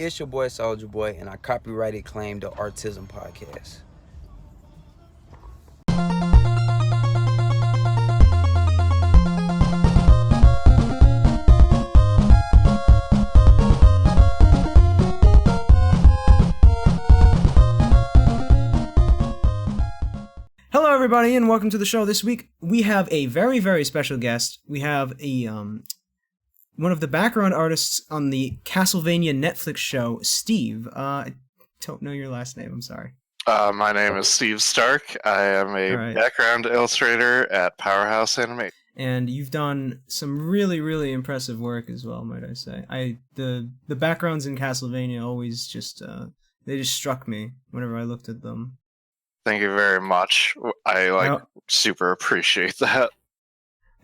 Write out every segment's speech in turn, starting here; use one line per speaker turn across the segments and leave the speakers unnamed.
It's your boy Soldier Boy, and I copyrighted claim the Artism podcast.
Hello, everybody, and welcome to the show. This week, we have a very, very special guest. We have a one of the background artists on the Castlevania Netflix show, Steve. I don't know your last name. I'm sorry.
My name is Steve Stark. I am a background illustrator at Powerhouse Animation.
And you've done some really, really impressive work as well, might I say. The backgrounds in Castlevania always just they just struck me whenever I looked at them.
Thank you very much. I super appreciate that.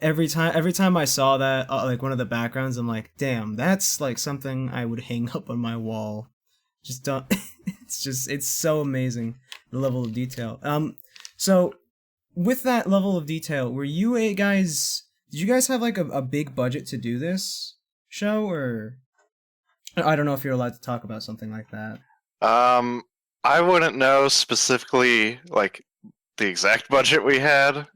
Every time I saw that, like one of the backgrounds, I'm like, damn, that's like something I would hang up on my wall. Just don't. It's so amazing, the level of detail. So with that level of detail, did you guys have like a big budget to do this show, or I don't know if you're allowed to talk about something like that.
I wouldn't know specifically like the exact budget we had,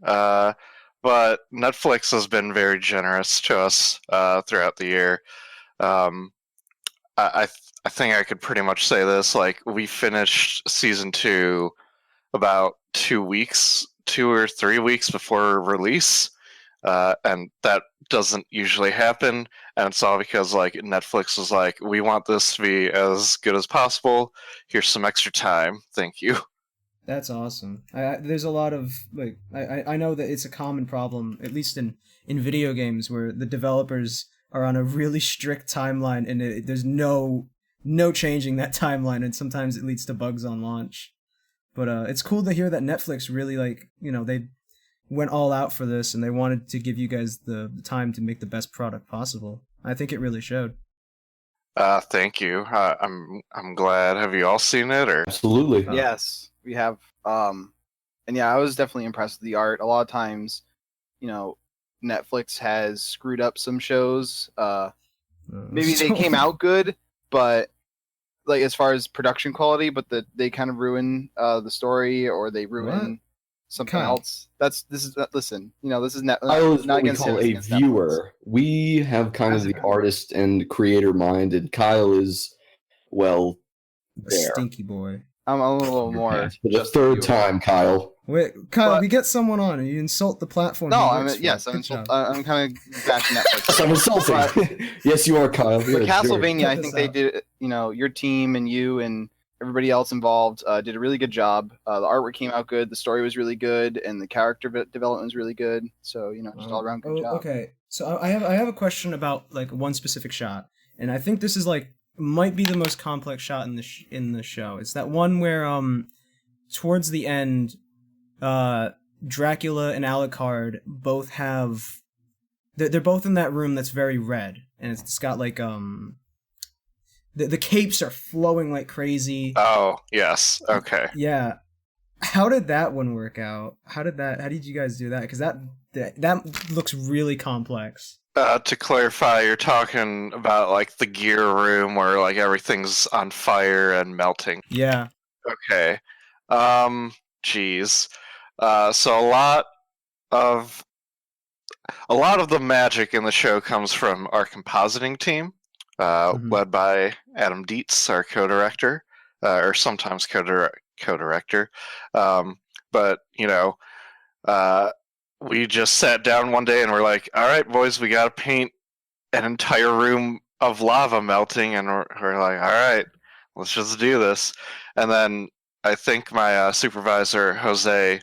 but Netflix has been very generous to us throughout the year. I think I could pretty much say this. Like, we finished season 2 about 2 or 3 weeks before release, and that doesn't usually happen. And it's all because like Netflix was like, we want this to be as good as possible. Here's some extra time. Thank you.
That's awesome. There's a lot of like I know that it's a common problem, at least in video games, where the developers are on a really strict timeline, and there's no changing that timeline, and sometimes it leads to bugs on launch. But it's cool to hear that Netflix really they went all out for this, and they wanted to give you guys the time to make the best product possible. I think it really showed.
Thank you. I'm glad. Have you all seen it? Or
Absolutely.
Yes, we have. And yeah, I was definitely impressed with the art. A lot of times, Netflix has screwed up some shows. Maybe they came out good, but like as far as production quality, but they kind of ruin the story, or they ruin something else. Listen, this is not
what we
against
call a viewer.
Netflix.
We have kind of the artist and creator mind, and Kyle is, well, there.
A stinky boy.
I'm a little more.
For the third time, Kyle.
Wait, Kyle, we get someone on and you insult the platform.
No, I'm kind of bashing Netflix.
I'm insulting. Yes, you are, Kyle.
But Castlevania, I think they did. Your team and you and everybody else involved did a really good job. The artwork came out good, the story was really good, and the character development was really good. So just all around good job.
Okay, so I have a question about like one specific shot, and I think this is like might be the most complex shot in the show. It's that one where towards the end, Dracula and Alucard both have they're both in that room that's very red, and it's got like the capes are flowing like crazy.
Oh, yes. Okay.
Yeah. How did that one work out? How did you guys do that? Because that looks really complex.
To clarify, you're talking about like the gear room where like everything's on fire and melting.
Yeah.
Okay. Geez. So a lot of the magic in the show comes from our compositing team. Led by Adam Dietz, our co-director, or sometimes co-director. But, we just sat down one day and we're like, all right, boys, we got to paint an entire room of lava melting. And we're like, all right, let's just do this. And then I think my supervisor, Jose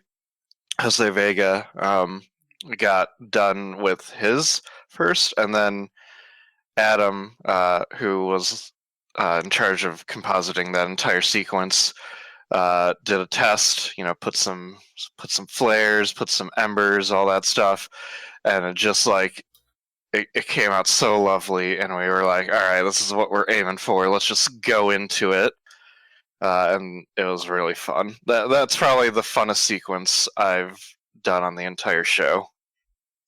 Vega, got done with his first, and then Adam, who was in charge of compositing that entire sequence, did a test. Put some flares, put some embers, all that stuff, and it just like it came out so lovely. And we were like, all right, this is what we're aiming for. Let's just go into it. And it was really fun. That's probably the funnest sequence I've done on the entire show.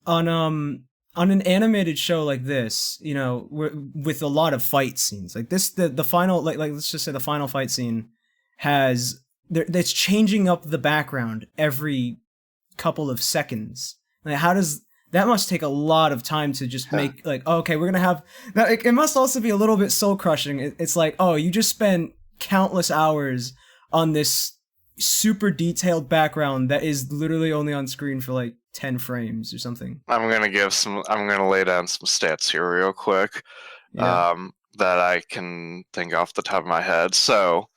On on an animated show like this, you know, with a lot of fight scenes like this, the final like let's just say the final fight scene has that's changing up the background every couple of seconds. Like, how does that must take a lot of time to just make like, oh, okay, we're gonna have that. It must also be a little bit soul crushing. It's like, oh, you just spent countless hours on this super detailed background that is literally only on screen for like 10 frames or something.
I'm gonna lay down some stats here real quick,
Yeah.
that I can think off the top of my head. So,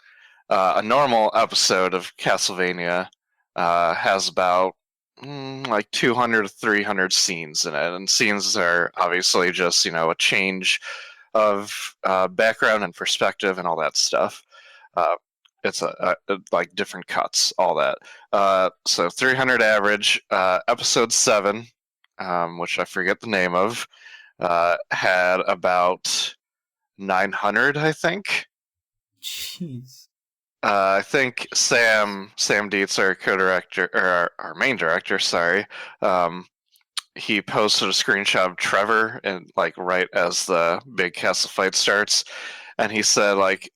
a normal episode of Castlevania has about like 200 to 300 scenes in it, and scenes are obviously just a change of background and perspective and all that stuff. It's like different cuts, all that. So 300 average. Episode 7, which I forget the name of, had about 900, I think.
Jeez.
I think Sam Dietz, our co-director, or our main director, sorry, he posted a screenshot of Trevor and like right as the big castle fight starts, and he said like,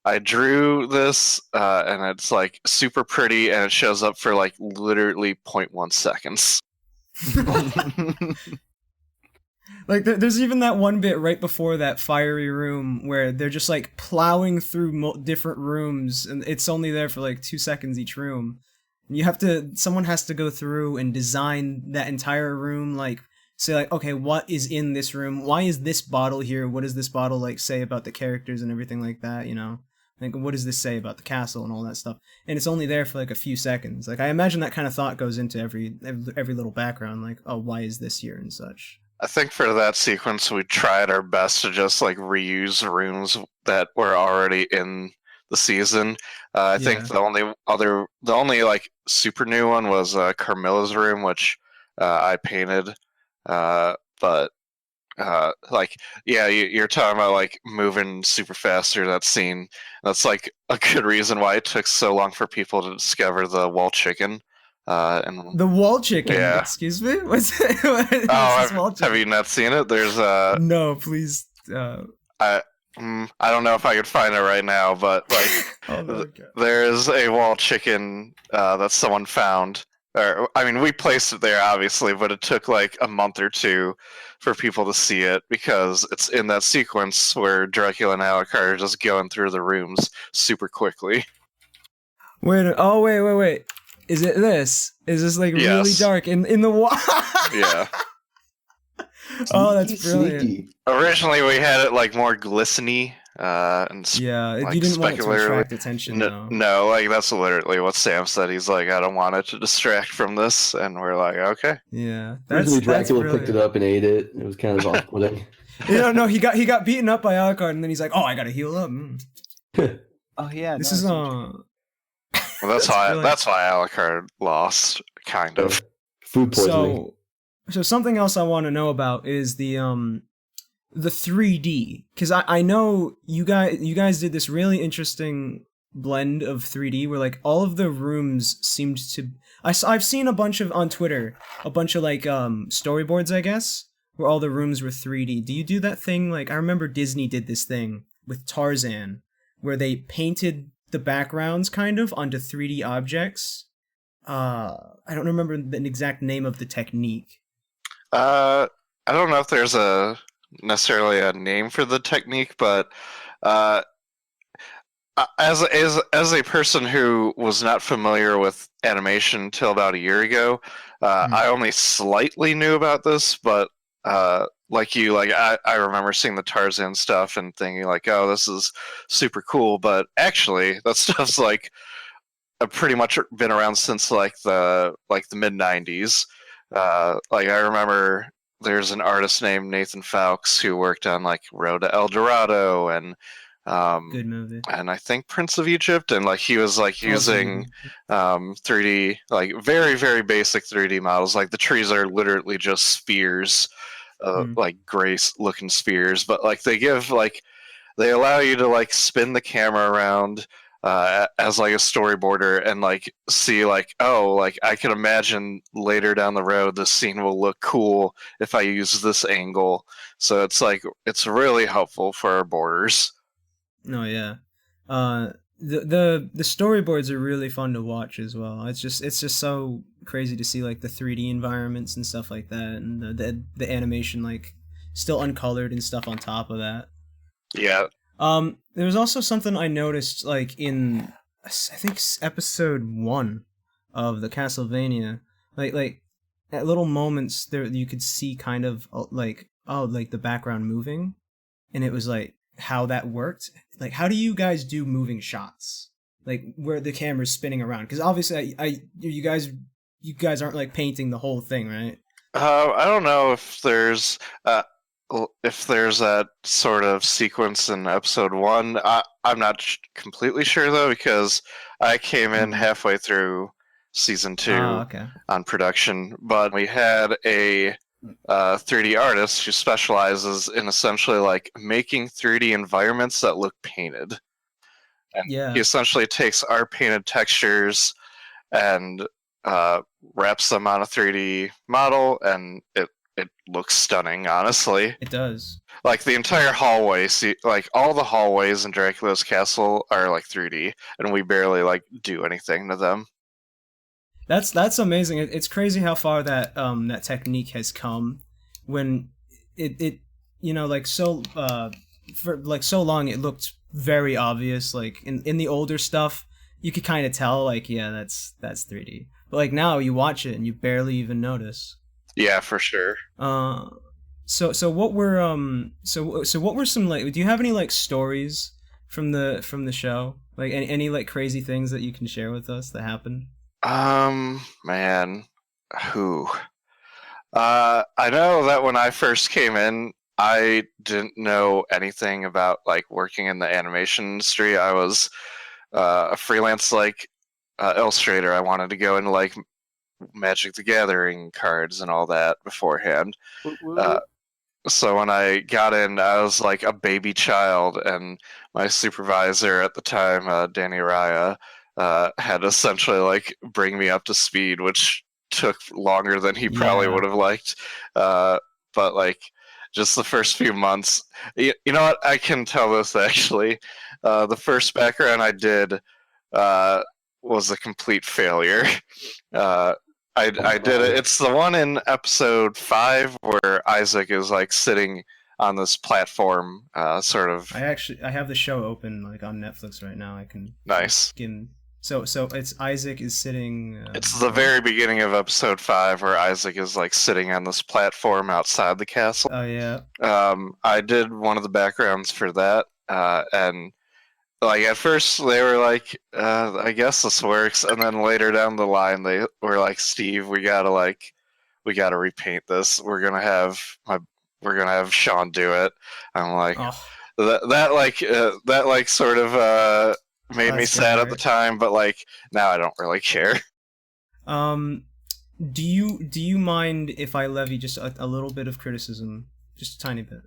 I drew this, and it's like super pretty, and it shows up for like literally 0.1 seconds.
Like there's even that one bit right before that fiery room where they're just like plowing through different rooms, and it's only there for like 2 seconds each room. And someone has to go through and design that entire room, like say like, okay, what is in this room? Why is this bottle here? What does this bottle like say about the characters and everything like that? You know, like what does this say about the castle and all that stuff? And it's only there for like a few seconds. Like I imagine that kind of thought goes into every little background, like, oh, why is this here and such.
I think for that sequence, we tried our best to just like reuse rooms that were already in the season. I think the only like super new one was Carmilla's room, which I painted. But like, yeah, you're talking about like moving super fast through that scene. That's like a good reason why it took so long for people to discover the wall chicken. And
the wall chicken.
Yeah.
Excuse me. What's this wall chicken?
Have you not seen it? There's
No, please.
I don't know if I could find it right now, but like
Oh, no,
there is a wall chicken that someone found. Or I mean, we placed it there obviously, but it took like a month or two for people to see it because it's in that sequence where Dracula and Alucard are just going through the rooms super quickly.
Wait. Is it this? Is this like really dark in the wall?
Yeah.
Oh, that's brilliant.
Sneaky.
Originally, we had it like more glistening, and
Yeah,
like,
you didn't want it to attract attention.
No, like that's literally what Sam said. He's like, I don't want it to distract from this, and we're like, okay.
Yeah,
Originally, Dracula picked it up and ate it. It was kind of off-putting.
No, he got beaten up by Alucard, and then he's like, oh, I gotta heal up.
Oh yeah,
This is
Well, that's why Alucard lost, kind of.
Food poisoning.
So something else I want to know about is the 3D, because I know you guys did this really interesting blend of 3D where like all of the rooms seemed to I've seen a bunch of on Twitter a bunch of like storyboards, I guess, where all the rooms were 3D. Do you do that thing? Like I remember Disney did this thing with Tarzan where they painted the backgrounds kind of onto 3D objects. I don't remember the exact name of the technique.
I don't know if there's necessarily a name for the technique, but as a person who was not familiar with animation until about a year ago, I only slightly knew about this, but like you, like I remember seeing the Tarzan stuff and thinking like, oh, this is super cool, but actually that stuff's like pretty much been around since like the mid 90s. Like I remember there's an artist named Nathan Fowkes who worked on like Road to El Dorado and
good movie,
and I think Prince of Egypt, and like he was like using 3D, like very very basic 3D models. Like the trees are literally just spheres, like gray looking spheres, but like they allow you to like spin the camera around. as like a storyboarder and like see like, oh, like I can imagine later down the road this scene will look cool if I use this angle. So it's like it's really helpful for our boarders.
No, yeah. The storyboards are really fun to watch as well. It's just so crazy to see like the 3D environments and stuff like that, and the animation like still uncolored and stuff on top of that.
Yeah.
There was also something I noticed like in I think episode 1 of the Castlevania, like at little moments there you could see kind of like like the background moving, and it was like how that worked. Like, how do you guys do moving shots? Like where the camera's spinning around? Because obviously, you guys aren't like painting the whole thing, right?
I don't know if there's that sort of sequence in episode 1. I'm not completely sure though, because I came in halfway through season 2
okay.
on production, but we had a 3D artist who specializes in essentially like making 3D environments that look painted. And
Yeah.
he essentially takes our painted textures and wraps them on a 3D model, and it looks stunning, honestly.
It does.
Like the entire hallway, like all the hallways in Dracula's castle are like 3D, and we barely like do anything to them.
That's amazing. It's crazy how far that that technique has come. When it like so for like so long it looked very obvious. Like in the older stuff, you could kind of tell like, yeah, that's 3D. But like now you watch it and you barely even notice.
Yeah, for sure.
So what were so what were some like? Do you have any like stories from the show? Like any like crazy things that you can share with us that happened?
Man, who? I know that when I first came in, I didn't know anything about like working in the animation industry. I was a freelance like illustrator. I wanted to go into like Magic the Gathering cards and all that beforehand. So when I got in, I was like a baby child, and my supervisor at the time, Danny Raya, had essentially like bring me up to speed, which took longer than he probably would have liked. But like just the first few months, you know what? I can tell this actually. The first background I did was a complete failure. I did it. It's the one in episode 5 where Isaac is like sitting on this platform, sort of.
I have the show open like on Netflix right now. I can
Nice.
So it's Isaac is sitting.
It's the very beginning of episode 5 where Isaac is like sitting on this platform outside the castle.
Oh yeah.
I did one of the backgrounds for that, and like at first they were like, I guess this works, and then later down the line they were like, Steve, we gotta repaint this. We're gonna have Sean do it. I'm like, that sort of made me sad at the time, but like now I don't really care.
Do you mind if I levy just a little bit of criticism, just a tiny bit?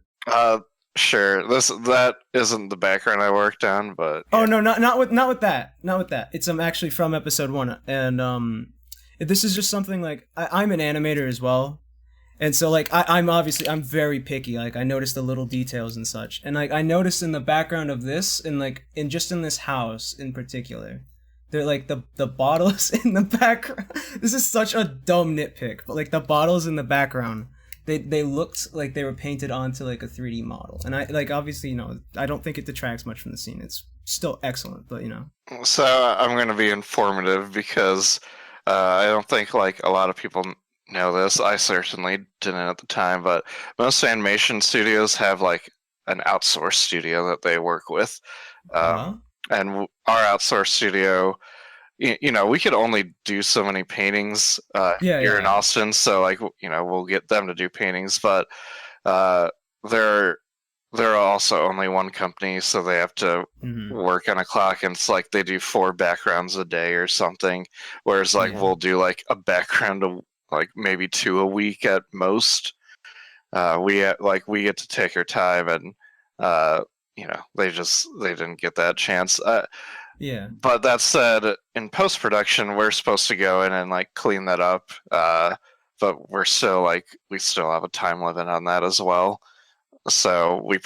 Sure. That isn't the background I worked on, but
yeah. Oh no, not with that. It's actually from episode 1, and this is just something like I'm an animator as well, and so like I'm very picky. Like I notice the little details and such, and like I noticed in the background of this, and like in this house in particular, they're like the bottles in the background. This is such a dumb nitpick, but like the bottles in the background. They looked like they were painted onto like a 3D model, and I like obviously I don't think it detracts much from the scene. It's still excellent, but
So I'm going to be informative because I don't think like a lot of people know this. I certainly didn't at the time, but most animation studios have like an outsourced studio that they work with, and our outsourced studio. We could only do so many paintings here in Austin, so like we'll get them to do paintings, but they're also only one company, so they have to work on a clock, and it's like they do 4 backgrounds a day or something, whereas like we'll do like a background of like maybe 2 a week at most. We get to take our time and they didn't get that chance.
Yeah.
But that said, in post production, we're supposed to go in and like clean that up. But we still have a time limit on that as well. So we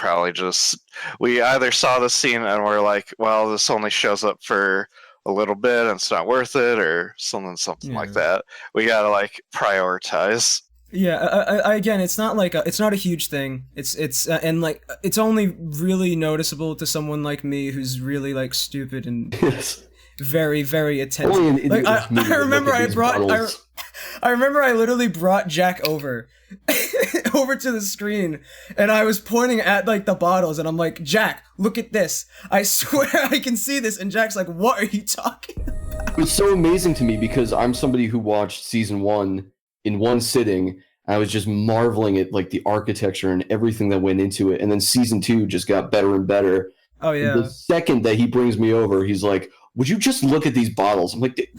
either saw the scene and we're like, well, this only shows up for a little bit and it's not worth it, or something like that. We gotta like prioritize.
Yeah, again, it's not like it's not a huge thing. And like it's only really noticeable to someone like me who's really like stupid and very very attentive. Like I remember I remember I literally brought Jack over to the screen, and I was pointing at like the bottles, and I'm like, Jack, look at this. I swear I can see this. And Jack's like, what are you talking about?
It was so amazing to me because I'm somebody who watched season 1 in one sitting. I was just marveling at like the architecture and everything that went into it. And then season 2 just got better and better.
Oh yeah.
And the second that he brings me over, he's like, would you just look at these bottles? I'm like,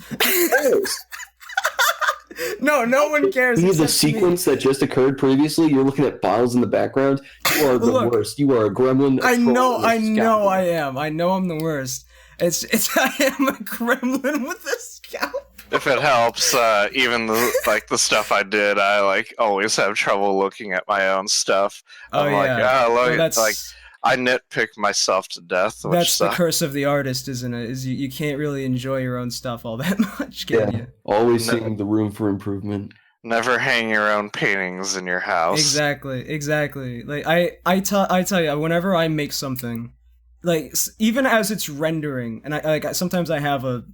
no one cares.
See the sequence that just occurred previously? You're looking at bottles in the background. You are the worst. You are a gremlin.
I know I am. I know I'm the worst. It's I am a gremlin with a scalpel.
If it helps, even the stuff I did, I like always have trouble looking at my own stuff. I'm I nitpick myself to death.
That's the curse of the artist, isn't it? Is you can't really enjoy your own stuff all that much, can you?
Always seeing the room for improvement.
Never hang your own paintings in your house.
Exactly. Like I tell you, whenever I make something, like even as it's rendering, and I sometimes I have a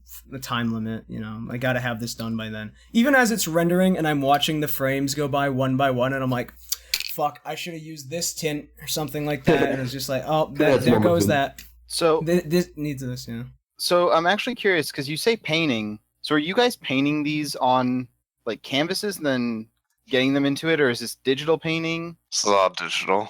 time limit, I gotta have this done by then. Even as it's rendering and I'm watching the frames go by one, and I'm like, fuck, I should have used this tint or something like that. And it's just like, oh, there goes that.
So
this needs this, yeah.
So I'm actually curious because you say painting. So are you guys painting these on like canvases and then getting them into it, or is this digital painting?
It's all digital.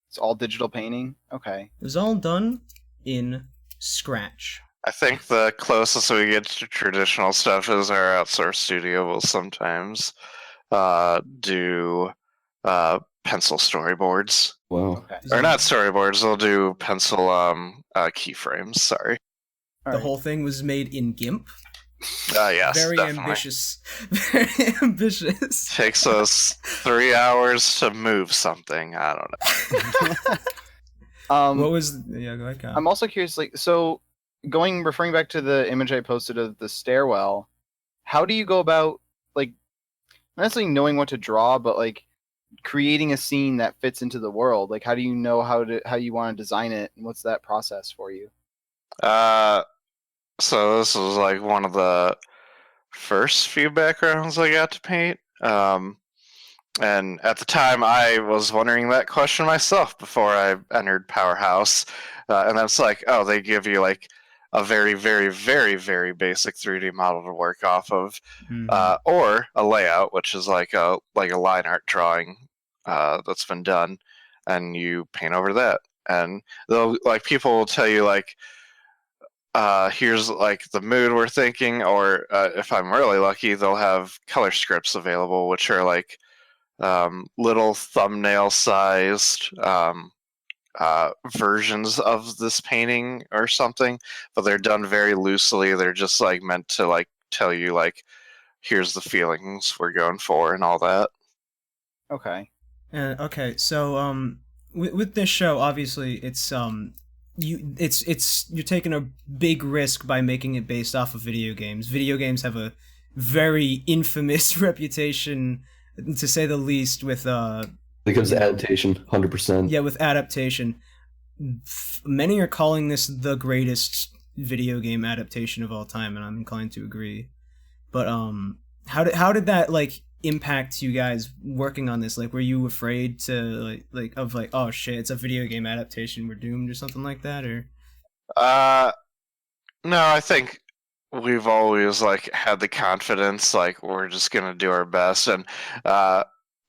It's all digital painting? Okay.
It was all done in Scratch.
I think the closest we get to traditional stuff is our outsourced studio will sometimes do pencil storyboards.
Wow.
Okay.
Or not storyboards, they'll do pencil keyframes, sorry.
The whole thing was made in GIMP?
Yes,
Very
definitely.
ambitious. Very ambitious.
Takes us 3 hours to move something. I don't know.
What was... Yeah, go ahead, Kyle.
I'm also curious, like, so referring back to the image I posted of the stairwell, how do you go about, like, not necessarily knowing what to draw, but, like, creating a scene that fits into the world? Like, how do you know how you want to design it, and what's that process for you?
So this was like one of the first few backgrounds I got to paint. And at the time, I was wondering that question myself before I entered Powerhouse. And that's like, oh, they give you like a very, very, very, very basic 3D model to work off of, or a layout, which is like a line art drawing that's been done, and you paint over that. And they'll people will tell you like, here's like the mood we're thinking, or if I'm really lucky, they'll have color scripts available, which are like little thumbnail sized versions of this painting or something, but they're done very loosely. They're just like meant to like tell you like, here's the feelings we're going for and all that.
Okay.
Okay, so with this show, obviously it's you're taking a big risk by making it based off of video games. Video games have a very infamous reputation, to say the least, with
because adaptation, 100%.
Yeah, with adaptation. Many are calling this the greatest video game adaptation of all time, and I'm inclined to agree. But how did that like impact you guys working on this? Like, were you afraid to like oh shit, it's a video game adaptation, we're doomed, or something like that? Or
no, I think we've always like had the confidence like we're just gonna do our best, and I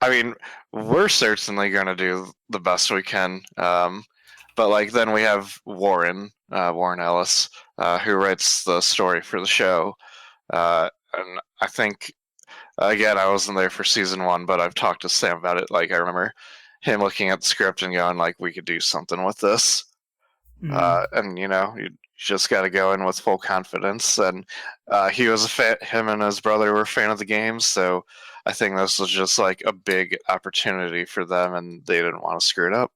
mean, we're certainly gonna do the best we can, but like then we have Warren Ellis, who writes the story for the show, and I think, again, I wasn't there for season 1, but I've talked to Sam about it. Like, I remember him looking at the script and going, like, we could do something with this. And you just got to go in with full confidence. And he was a fan. Him and his brother were a fan of the game, so I think this was just like a big opportunity for them, and they didn't want to screw it up.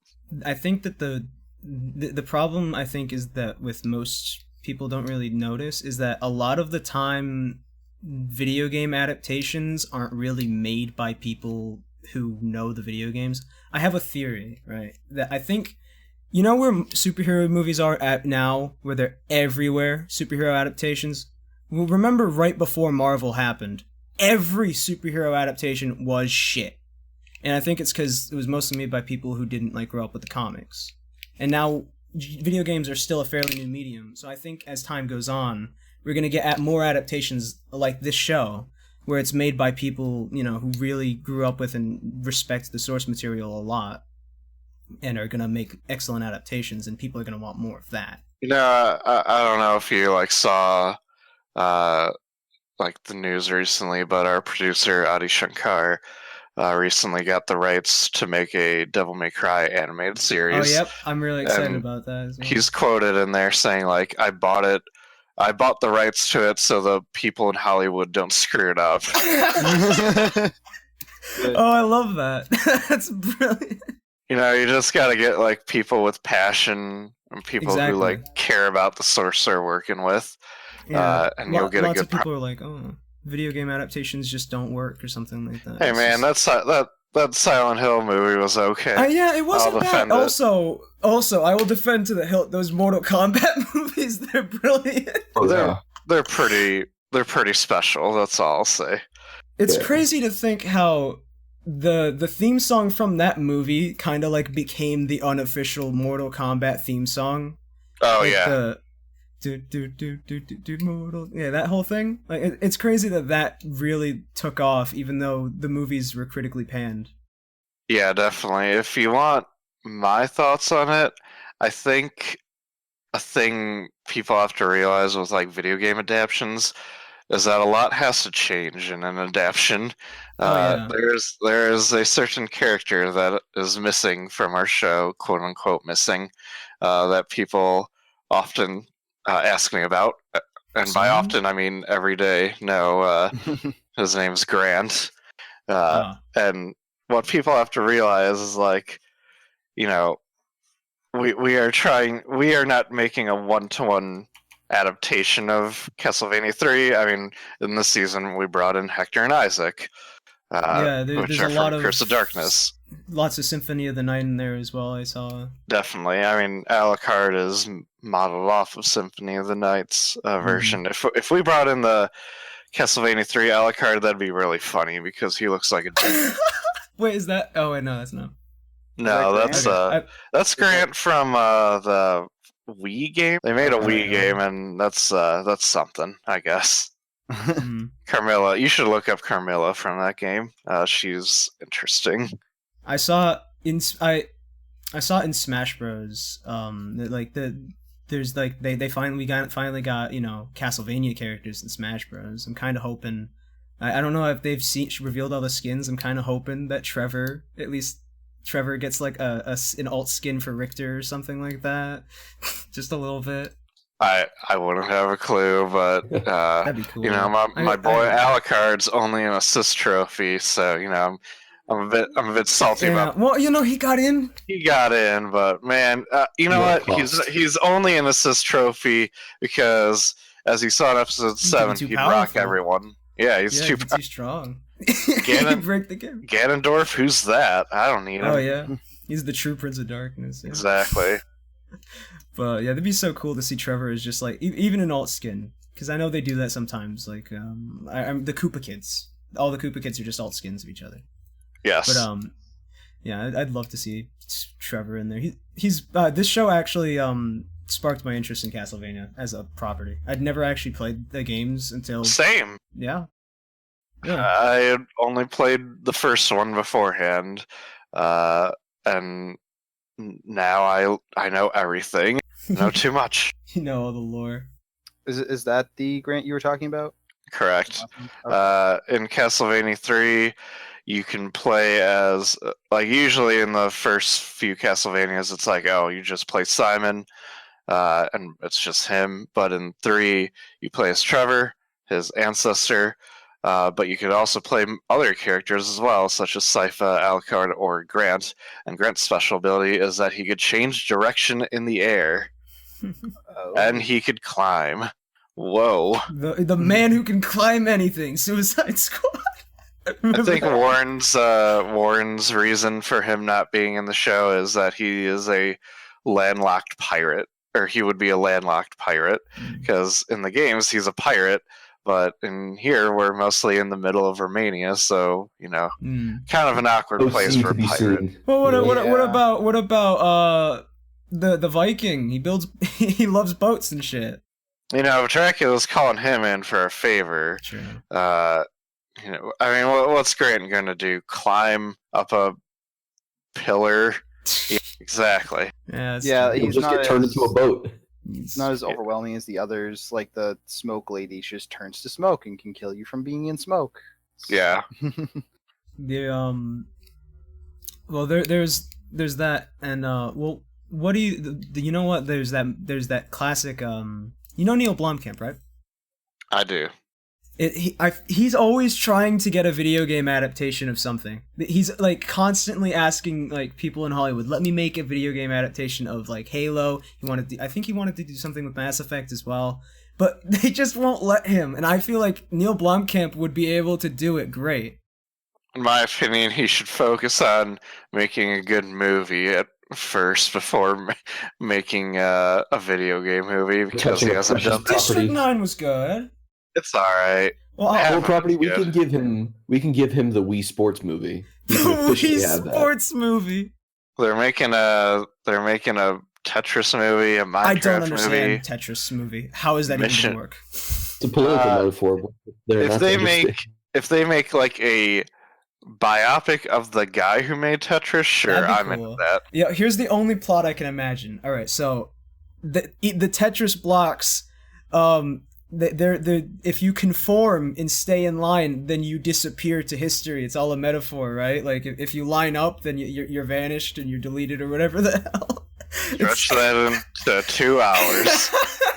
I think that the problem, I think, is that with most people don't really notice is that a lot of the time video game adaptations aren't really made by people who know the video games. I have a theory, right? That I think, you know where superhero movies are at now, where they're everywhere, superhero adaptations? Well, remember right before Marvel happened, every superhero adaptation was shit. And I think it's because it was mostly made by people who didn't like grow up with the comics. And now video games are still a fairly new medium, so I think as time goes on, we're going to get more adaptations like this show, where it's made by people, who really grew up with and respect the source material a lot, and are going to make excellent adaptations, and people are going to want more of that.
I don't know if you saw the news recently, but our producer Adi Shankar recently got the rights to make a Devil May Cry animated series.
Oh, yep, I'm really excited about that as well.
He's quoted in there saying I bought the rights to it so the people in Hollywood don't screw it up.
Oh, I love that. That's brilliant.
You just gotta get people with passion and people
Exactly.
who care about the source they're working with,
Yeah.
and you'll get a good.
Lots of people are like, "Oh, video game adaptations just don't work," or something like that.
Hey man, that Silent Hill movie was okay.
Yeah, it wasn't
I'll
bad.
defend it.
Also, I will defend to the hilt those Mortal Kombat movies. They're brilliant.
They're pretty special. That's all I'll say.
It's crazy to think how the theme song from that movie kind of became the unofficial Mortal Kombat theme song.
Oh yeah.
Mortal. Yeah, that whole thing. It's crazy that really took off, even though the movies were critically panned.
Yeah, definitely. If you want my thoughts on it, I think a thing people have to realize with video game adaptations is that a lot has to change in an adaptation. There is a certain character that is missing from our show, quote unquote missing, that people often ask me about, and by often I mean every day. No, his name's Grant, and what people have to realize is we are not making a one-to-one adaptation of Castlevania 3. I mean, in this season we brought in Hector and Isaac, which are from Curse of Darkness.
Lots of Symphony of the Night in there as well, I saw.
Definitely. I mean, Alucard is modeled off of Symphony of the Night's version. If we brought in the Castlevania 3 Alucard, that'd be really funny because he looks like a dude.
Wait, is that? Oh wait, no, that's not.
No, that's Grant from the Wii game. They made a Wii game, and that's something, I guess. Carmilla, you should look up Carmilla from that game. She's interesting.
I saw in Smash Bros. There's they finally got Castlevania characters in Smash Bros. I'm kind of hoping. I don't know if they've revealed all the skins. I'm kind of hoping that Trevor gets an alt skin for Richter or something like that. Just a little bit.
I wouldn't have a clue, but
that'd be cool.
My boy Alucard's only an assist trophy, so I'm a bit salty about.
Well, he got in.
He got in, but man, you know what? He's only an assist trophy because, as you saw in episode 7, he'd rock everyone. Yeah, he's too
strong.
Ganon,
break the game.
Ganondorf, who's that? I don't need him.
Oh yeah, he's the true Prince of Darkness. Yeah.
Exactly.
But yeah, that'd be so cool to see Trevor as just even an alt skin, because I know they do that sometimes. The Koopa kids, all the Koopa kids are just alt skins of each other.
Yes.
But yeah, I'd love to see Trevor in there. He's this show actually sparked my interest in Castlevania as a property. I'd never actually played the games until
same.
Yeah.
I had only played the first one beforehand, and now I know everything. I know too much.
You know all the lore.
Is that the Grant you were talking about?
Correct. In Castlevania 3, you can play as usually in the first few Castlevanias, it's you just play Simon, and it's just him. But in 3, you play as Trevor, his ancestor, but you could also play other characters as well, such as Sypha, Alucard, or Grant. And Grant's special ability is that he could change direction in the air, and he could climb. Whoa.
The man who can climb anything, Suicide Squad.
I think Warren's reason for him not being in the show is that he is a landlocked pirate, or he would be a landlocked pirate, because in the games he's a pirate, but in here we're mostly in the middle of Romania, so kind of an awkward place for a pirate.
Well, what about the Viking? He loves boats and shit.
Dracula's calling him in for a favor.
True.
What's Grant gonna do? Climb up a pillar? Yeah, exactly.
Yeah,
He'll just get turned into a boat.
It's not as overwhelming as the others. Like the smoke lady, she just turns to smoke and can kill you from being in smoke.
Yeah.
Well, there's that, and what do you know what? There's that classic Neil Blomkamp, right?
I do.
He's always trying to get a video game adaptation of something. He's like constantly asking like people in Hollywood, let me make a video game adaptation of like Halo. I think he wanted to do something with Mass Effect as well, but they just won't let him. And I feel like Neil Blomkamp would be able to do it great.
In my opinion, he should focus on making a good movie at first before making a video game movie, because he hasn't done that.
District 9 was good.
It's all right.
Well,
property. We can give him the Wii Sports movie.
The Wii Sports movie.
They're making a Tetris movie, a Minecraft movie.
I don't understand Tetris movie. How is that even going to work?
It's a political metaphor.
If they make like a biopic of the guy who made Tetris, sure, I'm into that.
Yeah, here's the only plot I can imagine. All right, so the Tetris blocks, they're if you conform and stay in line, then you disappear to history. It's all a metaphor, right? Like if you line up, then you're vanished and you're deleted or whatever the hell.
Stretch that into 2 hours.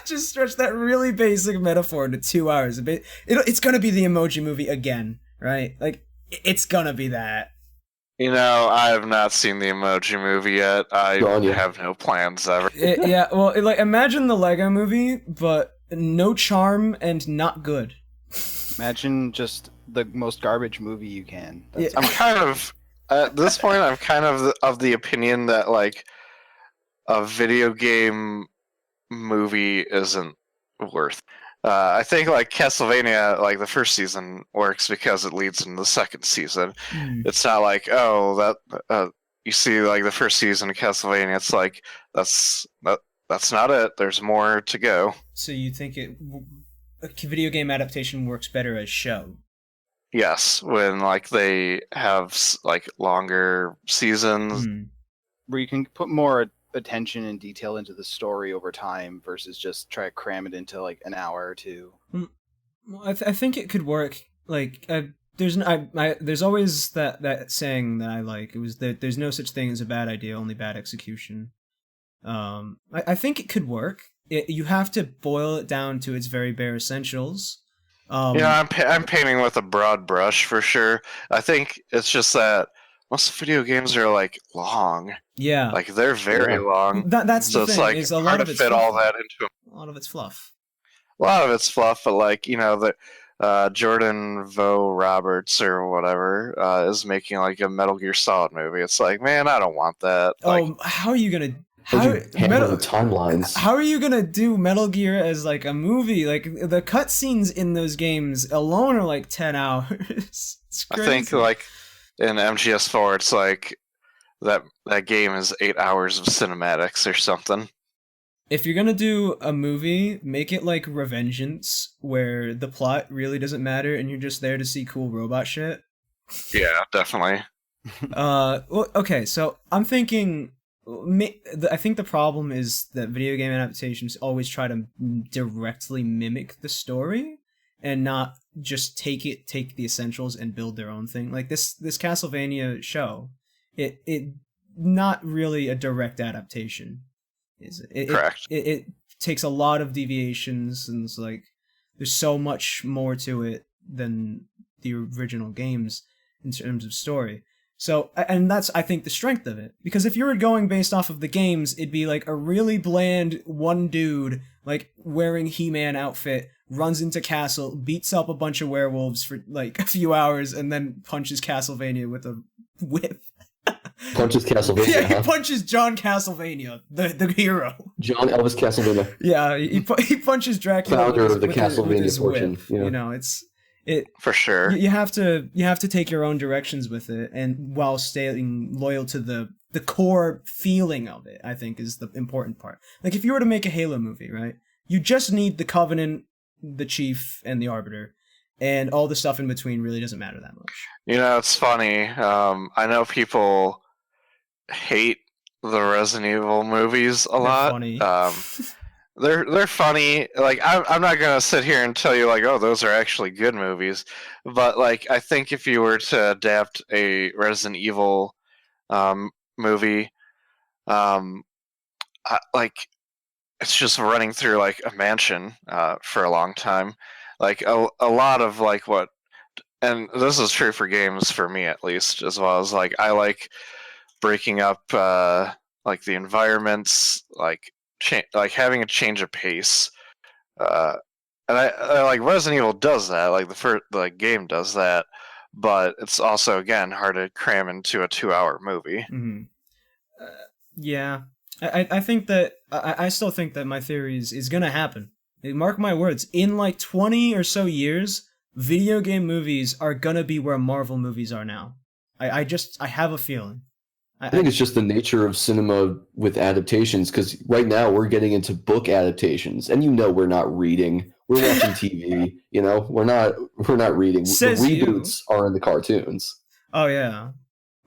Just stretch that really basic metaphor into 2 hours. It's gonna be the Emoji Movie again, right? Like it's gonna be that.
I have not seen the Emoji Movie yet. I have no plans ever.
Like imagine the Lego Movie, but no charm and not good.
Imagine just the most garbage movie you can.
I'm kind of at this point. I'm kind of the opinion that like a video game movie isn't worth. I think like Castlevania, like the first season works because it leads into the second season. It's not like you see like the first season of Castlevania. It's like that's not it. There's more to go.
So you think a video game adaptation works better as show?
Yes, when like they have like longer seasons
where you can put more attention and detail into the story over time versus just try to cram it into like an hour or two.
Well, I think it could work. Like there's always that saying that I like. It was that there's no such thing as a bad idea, only bad execution. I think it could work. You have to boil it down to its very bare essentials.
I'm painting with a broad brush for sure. I think it's just that most video games are like long.
Yeah,
like they're very long.
That's
so
the
it's
thing.
like
is a
hard
lot
to
of it's
fit
fluff.
all that into.
A lot of it's fluff.
A lot of it's fluff, but like the Jordan Vo Roberts or whatever is making like a Metal Gear Solid movie. It's like, man, I don't want that.
How are you gonna?
The timelines.
How are you gonna do Metal Gear as like a movie? Like the cutscenes in those games alone are like 10 hours. It's crazy.
I think like in MGS4, it's like that game is 8 hours of cinematics or something.
If you're gonna do a movie, make it like Revengeance, where the plot really doesn't matter and you're just there to see cool robot shit.
Yeah, definitely.
Well, okay, so I'm thinking. I think the problem is that video game adaptations always try to directly mimic the story and not just take the essentials and build their own thing. Like this Castlevania show, it not really a direct adaptation.
Correct.
It takes a lot of deviations, and it's like there's so much more to it than the original games in terms of story. So, and that's, I think, the strength of it. Because if you were going based off of the games, it'd be like a really bland one dude, like, wearing He-Man outfit, runs into castle, beats up a bunch of werewolves for, like, a few hours, and then punches Castlevania with a whip.
Punches Castlevania,
Yeah, he
huh?
punches John Castlevania, the hero.
John Elvis Castlevania,
Yeah, he punches Dracula
founder
with
of the
with
Castlevania
his
fortune.
whip.
Yeah.
You know, it.
For sure.
You have to take your own directions with it, and while staying loyal to the core feeling of it, I think is the important part. Like if you were to make a Halo movie, right? You just need the Covenant, the Chief, and the Arbiter, and all the stuff in between really doesn't matter that much.
You know, it's funny. I know people hate the Resident Evil movies a
They're
lot.
funny.
They're funny. Like I'm not gonna sit here and tell you like, oh, those are actually good movies. But like, I think if you were to adapt a Resident Evil movie, like it's just running through like a mansion for a long time. Like a lot of like what, and this is true for games for me at least, as well as like I like breaking up like the environments, like having a change of pace. And I like Resident Evil does that, like the game does that, but it's also again hard to cram into a 2-hour movie.
Mm-hmm. Yeah, I think that I still think that my theory is gonna happen. Mark my words. In like 20 or so years, video game movies are gonna be where Marvel movies are now. I have a feeling.
I think it's just the nature of cinema with adaptations, because right now we're getting into book adaptations, and we're not reading. We're watching TV. We're not reading.
Says
the
you.
reboots are in the cartoons.
Oh yeah.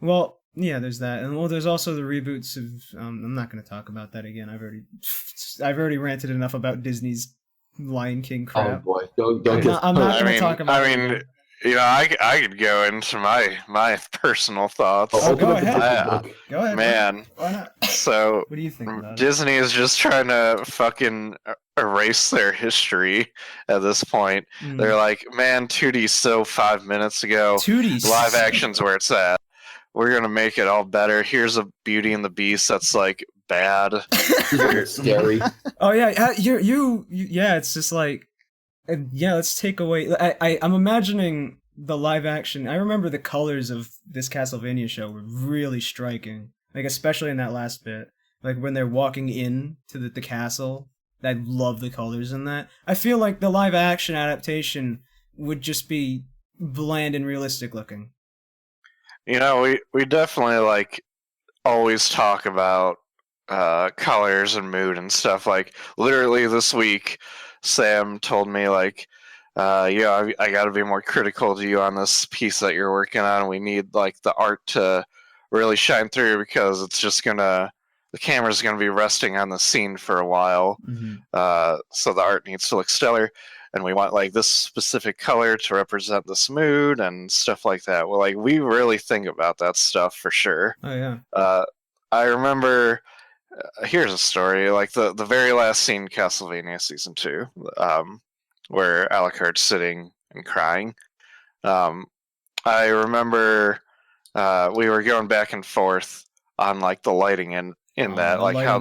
Well, yeah. There's that, and well, there's also the reboots of. I'm not going to talk about that again. I've already ranted enough about Disney's Lion King crap.
Oh boy, don't get.
I'm not going to talk about.
I mean, I could go into my personal thoughts.
Go
up the
ahead.
book.
Go ahead,
Man.
Why not?
So
What do you think about it?
Disney is just trying to fucking erase their history at this point.
Mm.
They're like, man, 2D's so 5 minutes ago.
2D
Live action's where it's at. We're gonna make it all better. Here's a Beauty and the Beast that's like bad.
Scary.
Oh yeah, yeah. It's just like, yeah. Let's take away. I'm imagining the live action. I remember the colors of this Castlevania show were really striking. Like especially in that last bit, like when they're walking in to the castle. I love the colors in that. I feel like the live action adaptation would just be bland and realistic looking.
We definitely like always talk about colors and mood and stuff. Like literally this week, Sam told me like, I got to be more critical to you on this piece that you're working on. We need like the art to really shine through because it's just the camera's gonna be resting on the scene for a while.
Mm-hmm.
So the art needs to look stellar. And we want like this specific color to represent this mood and stuff like that. Well, like we really think about that stuff for sure.
Oh yeah.
I remember. Here's a story. Like the very last scene, in Castlevania season 2, where Alucard's sitting and crying. I remember we were going back and forth on like the lighting in that, like how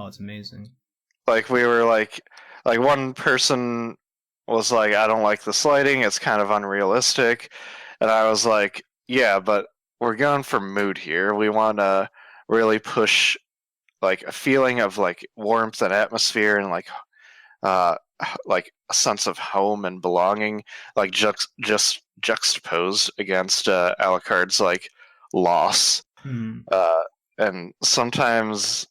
it's amazing.
Like we were like one person was like, I don't like this lighting, it's kind of unrealistic, and I was like, yeah, but we're going for mood here. We want to really push like a feeling of like warmth and atmosphere and like a sense of home and belonging, like just juxtaposed against Alucard's like loss. And sometimes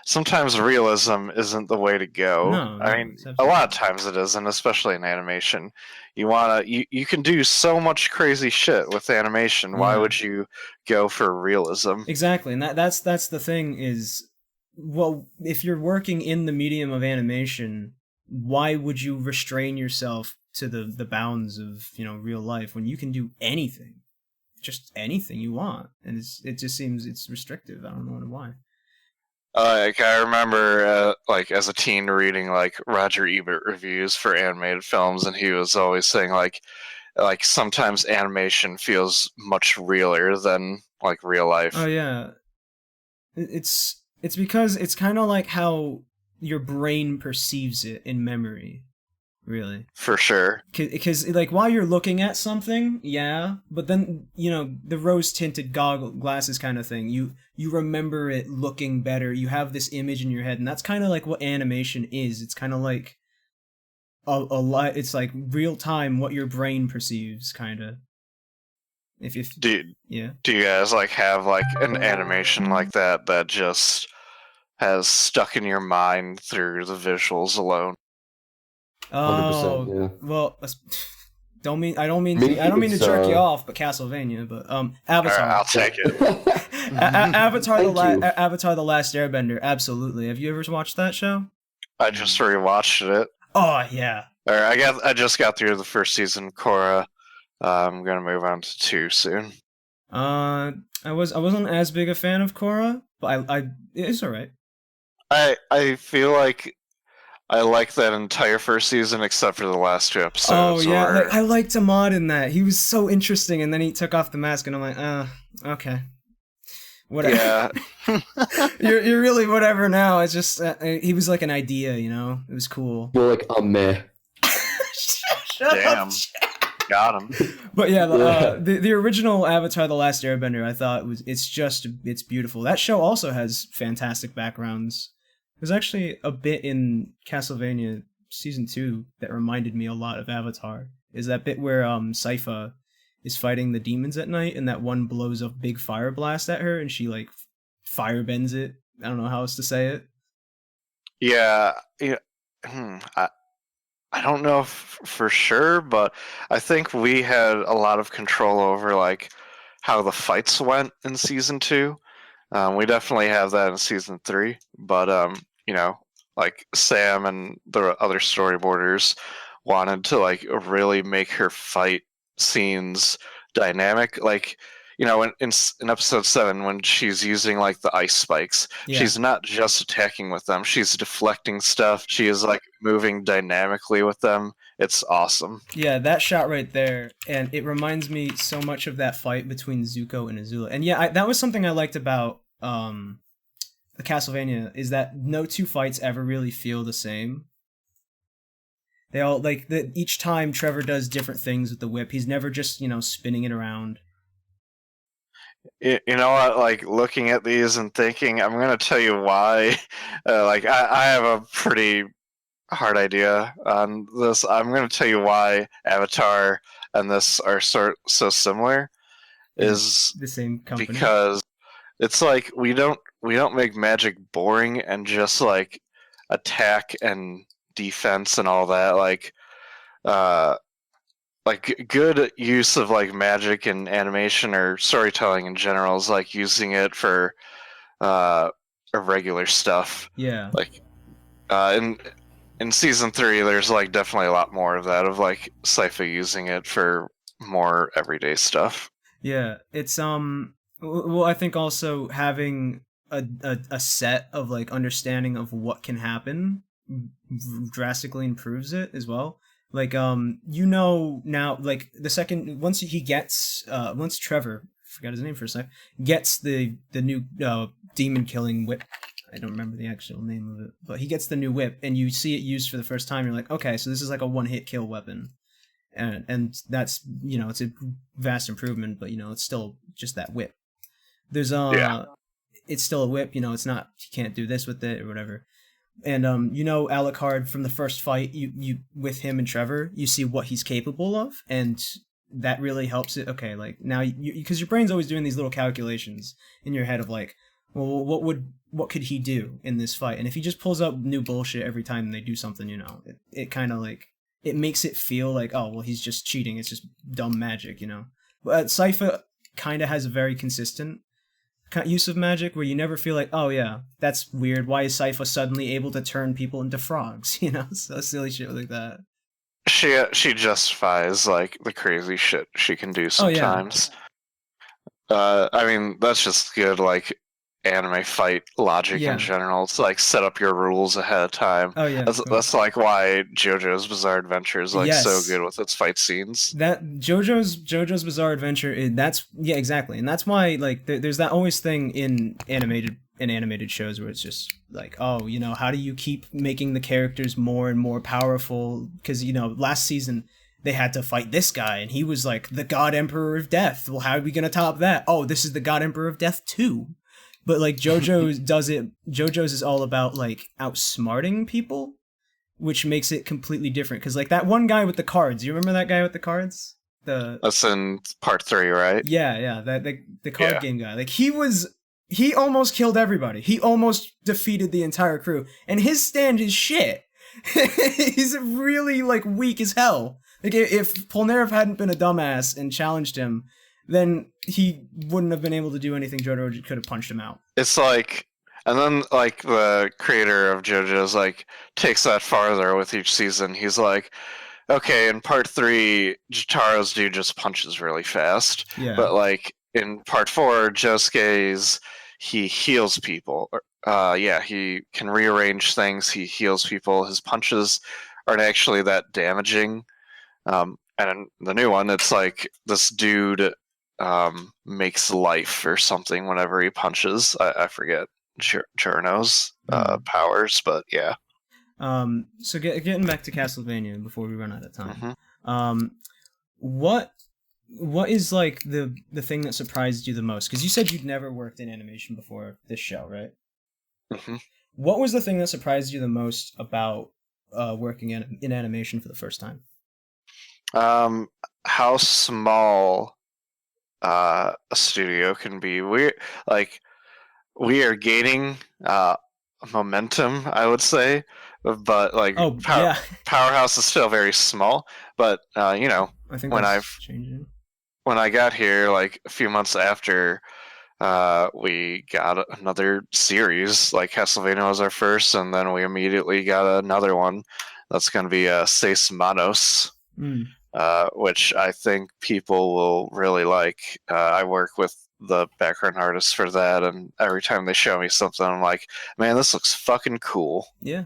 sometimes realism isn't the way to go.
No,
I mean, a lot of times it isn't, especially in animation. You can do so much crazy shit with animation.
Yeah.
Why would you go for realism?
Exactly, and that's the thing is, well, if you're working in the medium of animation, why would you restrain yourself to the bounds of real life when you can do anything, just anything you want? And it just seems it's restrictive. I don't know why.
Like I remember, like as a teen, reading like Roger Ebert reviews for animated films, and he was always saying like sometimes animation feels much realer than like real life.
Oh yeah, it's because it's kind of like how your brain perceives it in memory, really.
For sure.
Because like while you're looking at something, yeah, but then the rose tinted glasses kind of thing. You remember it looking better. You have this image in your head, and that's kind of like what animation is. It's kind of like a lot. It's like real time what your brain perceives, kind of. If yeah.
Do you guys like have like an animation like that just has stuck in your mind through the visuals alone?
100%, yeah.
Well, I don't mean
Me,
to
it's,
jerk you off, but Castlevania, but Avatar.
Alright, I'll take it.
Avatar
Thank you.
Avatar: The Last Airbender. Absolutely. Have you ever watched that show?
I just rewatched it.
Oh yeah.
Or I just got through the first season, Korra. I'm gonna move on to 2 soon.
I wasn't as big a fan of Korra, but I it's alright.
I feel like I liked that entire first season except for the last 2 episodes.
Oh yeah,
where-
like, I liked Ahmad in that. He was so interesting, and then he took off the mask, and I'm like, okay, whatever.
Yeah.
you're really whatever now. It's just he was like an idea, It was cool.
More like a meh.
Shut
Damn.
up.
Got him.
But yeah, the original Avatar: The Last Airbender, I thought it's beautiful. That show also has fantastic backgrounds. There's actually a bit in Castlevania season 2 that reminded me a lot of Avatar. Is that bit where Sypha is fighting the demons at night, and that one blows a big fire blast at her, and she like fire bends it. I don't know how else to say it.
Yeah. I don't know for sure, but I think we had a lot of control over like how the fights went in season 2. We definitely have that in season 3, but like Sam and the other storyboarders wanted to like really make her fight scenes dynamic. Like in episode 7 when she's using like the ice spikes,
Yeah.
she's not just attacking with them, she's deflecting stuff, she is like moving dynamically with them. It's awesome.
Yeah, that shot right there, and it reminds me so much of that fight between Zuko and Azula. And yeah, that was something I liked about the Castlevania, is that no two fights ever really feel the same. They all like each time Trevor does different things with the whip. He's never just spinning it around.
You know what? Like looking at these and thinking, I'm gonna tell you why. Like I have a pretty hard idea on this. I'm gonna tell you why Avatar and this are so similar. Is
The same company.
because it's like we don't make magic boring and just like attack and defense and all that. Like good use of like magic and animation or storytelling in general is like using it for regular stuff.
Yeah.
Like in season 3 there's like definitely a lot more of that, of like Sypha using it for more everyday stuff.
Yeah, it's well, I think also having a set of like understanding of what can happen drastically improves it as well. Like now, like the second once Trevor, forgot his name for a sec, gets the new demon killing whip. I don't remember the actual name of it, but he gets the new whip, and you see it used for the first time. You're like, okay, so this is like a one-hit kill weapon, and that's it's a vast improvement, but it's still just that whip. There's it's still a whip. It's not, you can't do this with it or whatever. And Alucard from the first fight, you with him and Trevor, you see what he's capable of, and that really helps it. Okay, like now because your brain's always doing these little calculations in your head of like, well, what could he do in this fight? And if he just pulls up new bullshit every time they do something, it kind of like, it makes it feel like, oh well, he's just cheating. It's just dumb magic, But Sypha kind of has a very consistent use of magic where you never feel like, oh yeah, that's weird. Why is Sypha suddenly able to turn people into frogs? So silly shit like that.
She justifies like the crazy shit she can do sometimes. I mean, that's just good. Like anime fight logic in
Yeah.
general. It's like set up your rules ahead of time.
Oh yeah, of course.
That's like why JoJo's Bizarre Adventure is like so
Yes.
good with its fight scenes.
That JoJo's Bizarre Adventure, that's yeah, exactly, and that's why like there's that always thing in animated shows where it's just like, oh, you know, how do you keep making the characters more and more powerful? Because, you know, last season they had to fight this guy and he was like the God Emperor of Death. Well, how are we gonna top that? Oh, this is the God Emperor of Death too. But like JoJo's is all about like outsmarting people, which makes it completely different. Because like that one guy with the cards, you remember that guy with the cards?
That's in part 3, right?
Yeah, that the card
Yeah.
game guy. Like he almost killed everybody. He almost defeated the entire crew, and his stand is shit. He's really like weak as hell. Like if Polnareff hadn't been a dumbass and challenged him, then he wouldn't have been able to do anything. JoJo could have punched him out.
It's like, and then like the creator of JoJo's like takes that farther with each season. He's like, okay, in part 3, Jitaro's dude just punches really fast.
Yeah.
But like in part 4, Josuke's he heals people. Yeah, he can rearrange things. He heals people. His punches aren't actually that damaging. And in the new one, it's like this dude makes life or something whenever he punches. I forget Journo's powers, but yeah.
So getting back to Castlevania before we run out of time.
Mhm.
What is like the thing that surprised you the most? Because you said you'd never worked in animation before this show, right?
Mhm.
What was the thing that surprised you the most about working in animation for the first time?
How small a studio can be. We are gaining momentum, I would say, but like
Oh yeah,
Powerhouse is still very small. But you know,
I think
when
that's changing.
when I got here, like a few months after, we got another series. Like Castlevania was our first, and then we immediately got another one. That's going to be Seis Manos, which I think people will really like. I work with the background artists for that, and every time they show me something, I'm like, man, this looks fucking cool.
Yeah.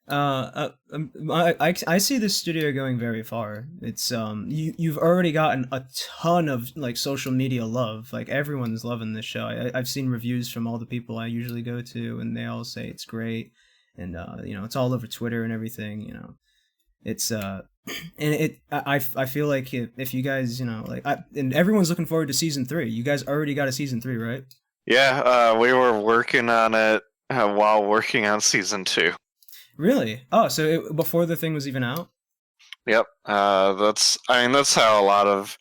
I see this studio going very far. It's you've already gotten a ton of like social media love. Like everyone's loving this show. I've seen reviews from all the people I usually go to, and they all say it's great. And you know, it's all over Twitter and everything. You know, it's and I feel like if you guys, you know, like and everyone's looking forward to season 3. You guys already got a season 3, right?
Yeah, we were working on it while working on season 2.
Really? Oh, so before the thing was even out?
Yep. That's how a lot of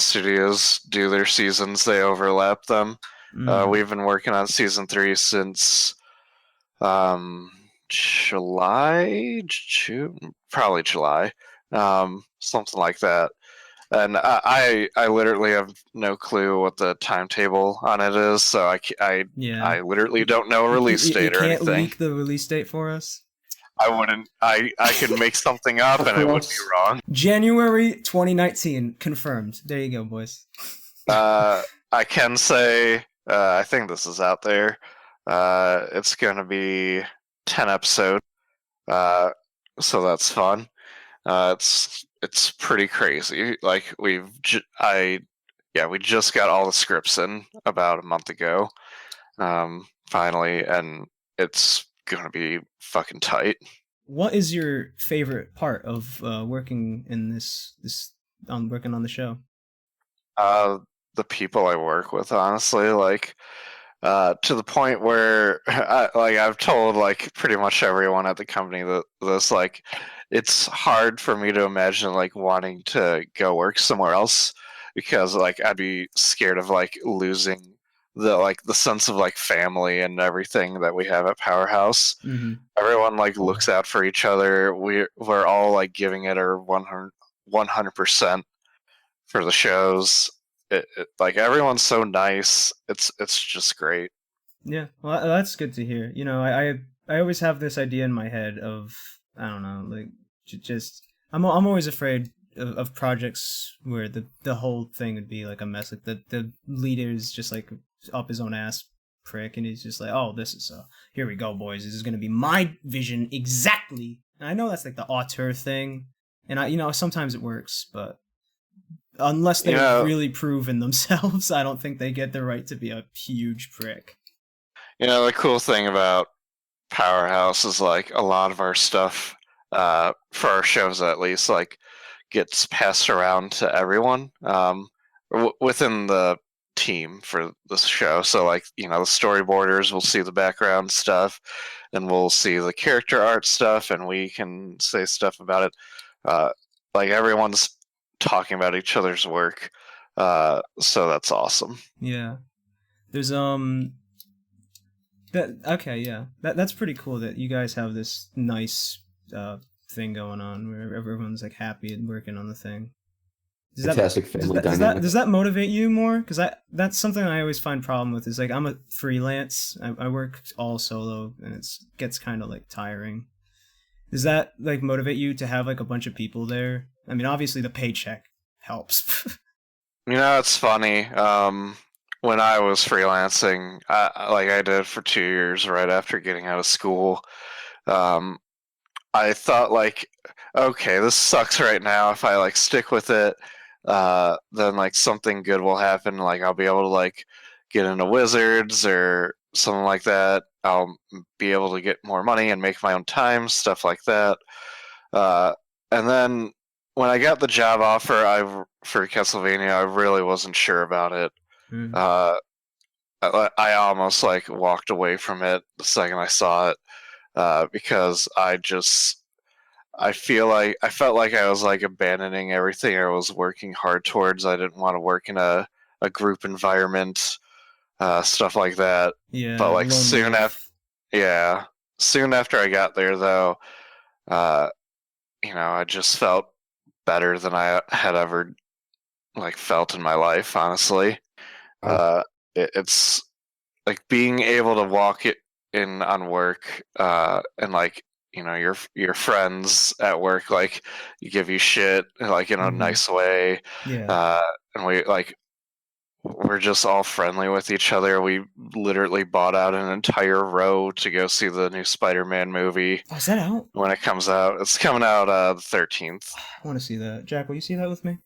studios do their seasons. They overlap them. We've been working on season 3 since July, June, probably July, something like that. And I literally have no clue what the timetable on it is, so I literally don't know a release date or anything.
You can't leak the release date for us?
I wouldn't. I could make something up and it would be wrong.
January 2019 confirmed. There you go, boys.
I can say I think this is out there. It's gonna be 10 episodes. So that's fun. It's pretty crazy. Like we just got all the scripts in about a month ago, finally, and it's gonna be fucking tight.
What is your favorite part of working in working on the show?
The people I work with, honestly, like to the point where I've told like pretty much everyone at the company that this, like, it's hard for me to imagine like wanting to go work somewhere else because like I'd be scared of like losing the sense of like family and everything that we have at Powerhouse. Everyone like looks out for each other. We're all like giving it our 100% for the shows. Like everyone's so nice. It's just great.
Yeah, well, that's good to hear. You know, I always have this idea in my head of, I don't know, like just I'm always afraid of projects where the whole thing would be like a mess. Like the leader's just like up his own ass prick, and he's just like, oh, this is here we go, boys. This is gonna be my vision exactly. And I know that's like the auteur thing, and sometimes it works, but unless they've really proven themselves, I don't think they get the right to be a huge prick.
The cool thing about Powerhouse is like a lot of our stuff, for our shows at least, like gets passed around to everyone within the team for the show. So like the storyboarders will see the background stuff, and we'll see the character art stuff, and we can say stuff about it. Like everyone's talking about each other's work, so that's awesome.
Yeah, there's that's pretty cool that you guys have this nice thing going on where everyone's like happy and working on the thing.
Fantastic family dynamic.
Does that motivate you more? Because that's something I always find problem with. Is like I'm a freelance. I work all solo, and it gets kind of like tiring. Does that like motivate you to have like a bunch of people there? I mean, obviously the paycheck helps.
It's funny. When I was freelancing, I did for 2 years right after getting out of school, I thought like, okay, this sucks right now. If I like stick with it, then like something good will happen. Like I'll be able to like get into Wizards or something like that. I'll be able to get more money and make my own time, stuff like that. And then when I got the job offer for Castlevania, I really wasn't sure about it. I almost like walked away from it the second I saw it, because I felt like I was like abandoning everything I was working hard towards. I didn't want to work in a group environment, stuff like that.
Yeah,
but like soon after I got there, though, I just felt better than I had ever like felt in my life. Honestly, it's like being able to walk it in on work, and like your friends at work like you give you shit like in a nice way, and we're just all friendly with each other. We literally bought out an entire row to go see the new Spider-Man movie.
Oh, is that out?
When it comes out, it's coming out the 13th.
I want to see that. Jack, will you see that with me?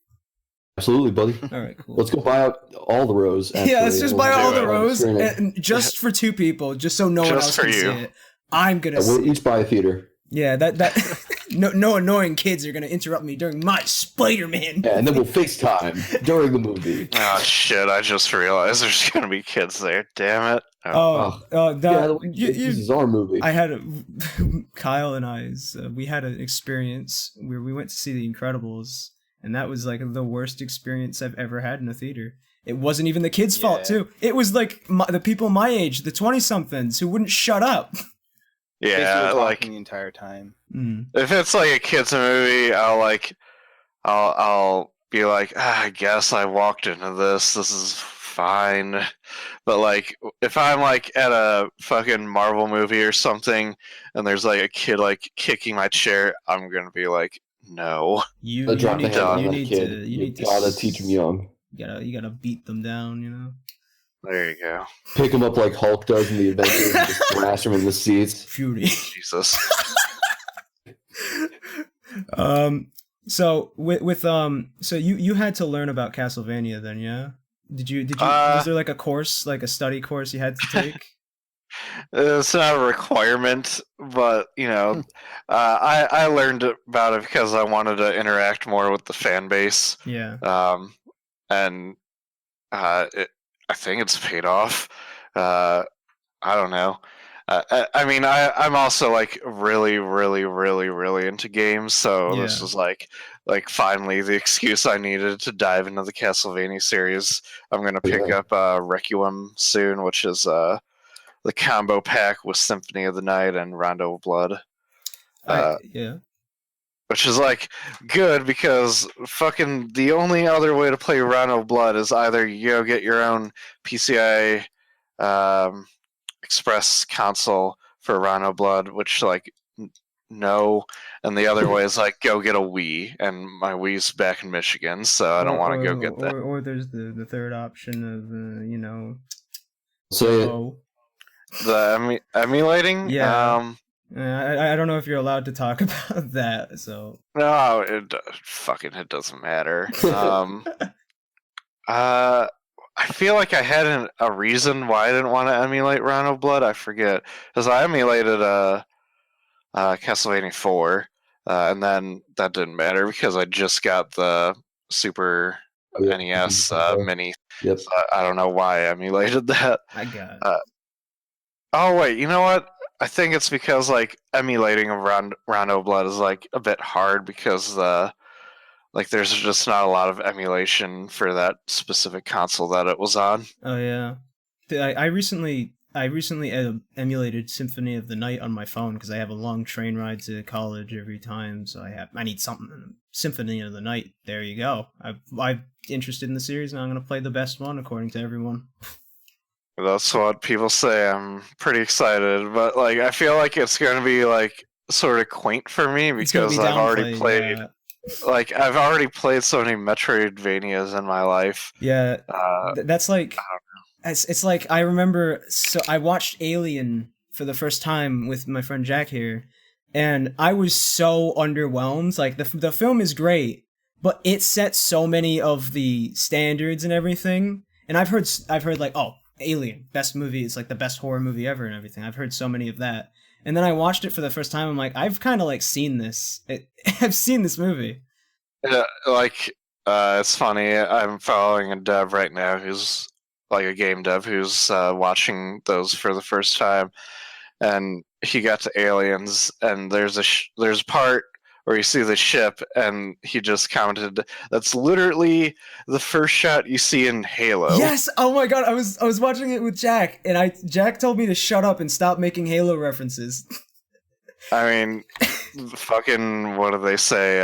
Absolutely, buddy.
All right, cool.
Let's go buy out all the rows. Actually.
Yeah, let's just buy all the rows, and just for 2 people, just so no one else can see it. I'm gonna.
We'll each buy a theater.
Yeah, that no annoying kids are gonna interrupt me during my Spider-Man.
Yeah, and then we'll FaceTime during the movie.
Oh shit! I just realized there's gonna be kids there. Damn it!
This is our movie.
I had Kyle and we had an experience where we went to see The Incredibles. And that was like the worst experience I've ever had in a theater. It wasn't even the kids' fault too. It was like the people my age, the 20-somethings, who wouldn't shut up.
Yeah, like the entire time.
If it's like a kids movie, I'll be like, I guess I walked into this. This is fine. But like, if I'm like at a fucking Marvel movie or something, and there's like a kid like kicking my chair, I'm gonna be like, no.
You need to teach them young.
You gotta beat them down,
There you go.
Pick them up like Hulk does in the Avengers and just thrash them in the seats.
Fury.
Jesus.
So so you had to learn about Castlevania then, yeah? Did you was there like a course, like a study course you had to take?
It's not a requirement, but I learned about it because I wanted to interact more with the fan base.
Yeah.
And I think it's paid off. I don't know. I mean, I'm also like really, really, really, really into games, so this was like finally the excuse I needed to dive into the Castlevania series. I'm gonna pick up Requiem soon, which is the combo pack with Symphony of the Night and Rondo of Blood. Which is like good because fucking the only other way to play Rondo of Blood is either you go get your own PCI Express console for Rondo of Blood, which like no, and the other way is like go get a Wii, and my Wii's back in Michigan, so I don't want to go get that.
Or there's the third option of
Say it.
Emulating?
Yeah. I don't know if you're allowed to talk about that. So
No, it doesn't matter. I feel like I had a reason why I didn't want to emulate Round Blood. I forget, because I emulated Castlevania 4, and then that didn't matter because I just got the Super
Oh, yeah.
NES Mini.
Yep.
So I don't know why I emulated that.
I got.
Oh wait, you know what? I think it's because like emulating of Round Blood is like a bit hard because like there's just not a lot of emulation for that specific console that it was on.
Oh yeah, I recently emulated Symphony of the Night on my phone because I have a long train ride to college every time, so I need something. Symphony of the Night. There you go. I'm interested in the series, and I'm gonna play the best one according to everyone.
That's what people say. I'm pretty excited, but like I feel like it's gonna be like sort of quaint for me
It's gonna be
because I've already
downplayed,
played.
yeah.
Like I've already played so many Metroidvanias in my life.
Yeah, that's like it's like I remember. So I watched Alien for the first time with my friend Jack here, and I was so underwhelmed. Like the film is great, but it sets so many of the standards and everything. And I've heard like, oh, Alien, best movie. It's like the best horror movie ever and everything. I've heard so many of that. And then I watched it for the first time. I'm like, I've kind of like seen this. I've seen this movie.
Yeah, like it's funny. I'm following a dev right now who's like a game dev who's watching those for the first time, and he got to Aliens, and there's a part where you see the ship, and he just commented, "That's literally the first shot you see in Halo."
Yes. Oh my god. I was watching it with Jack, and Jack told me to shut up and stop making Halo references.
I mean, fucking what do they say?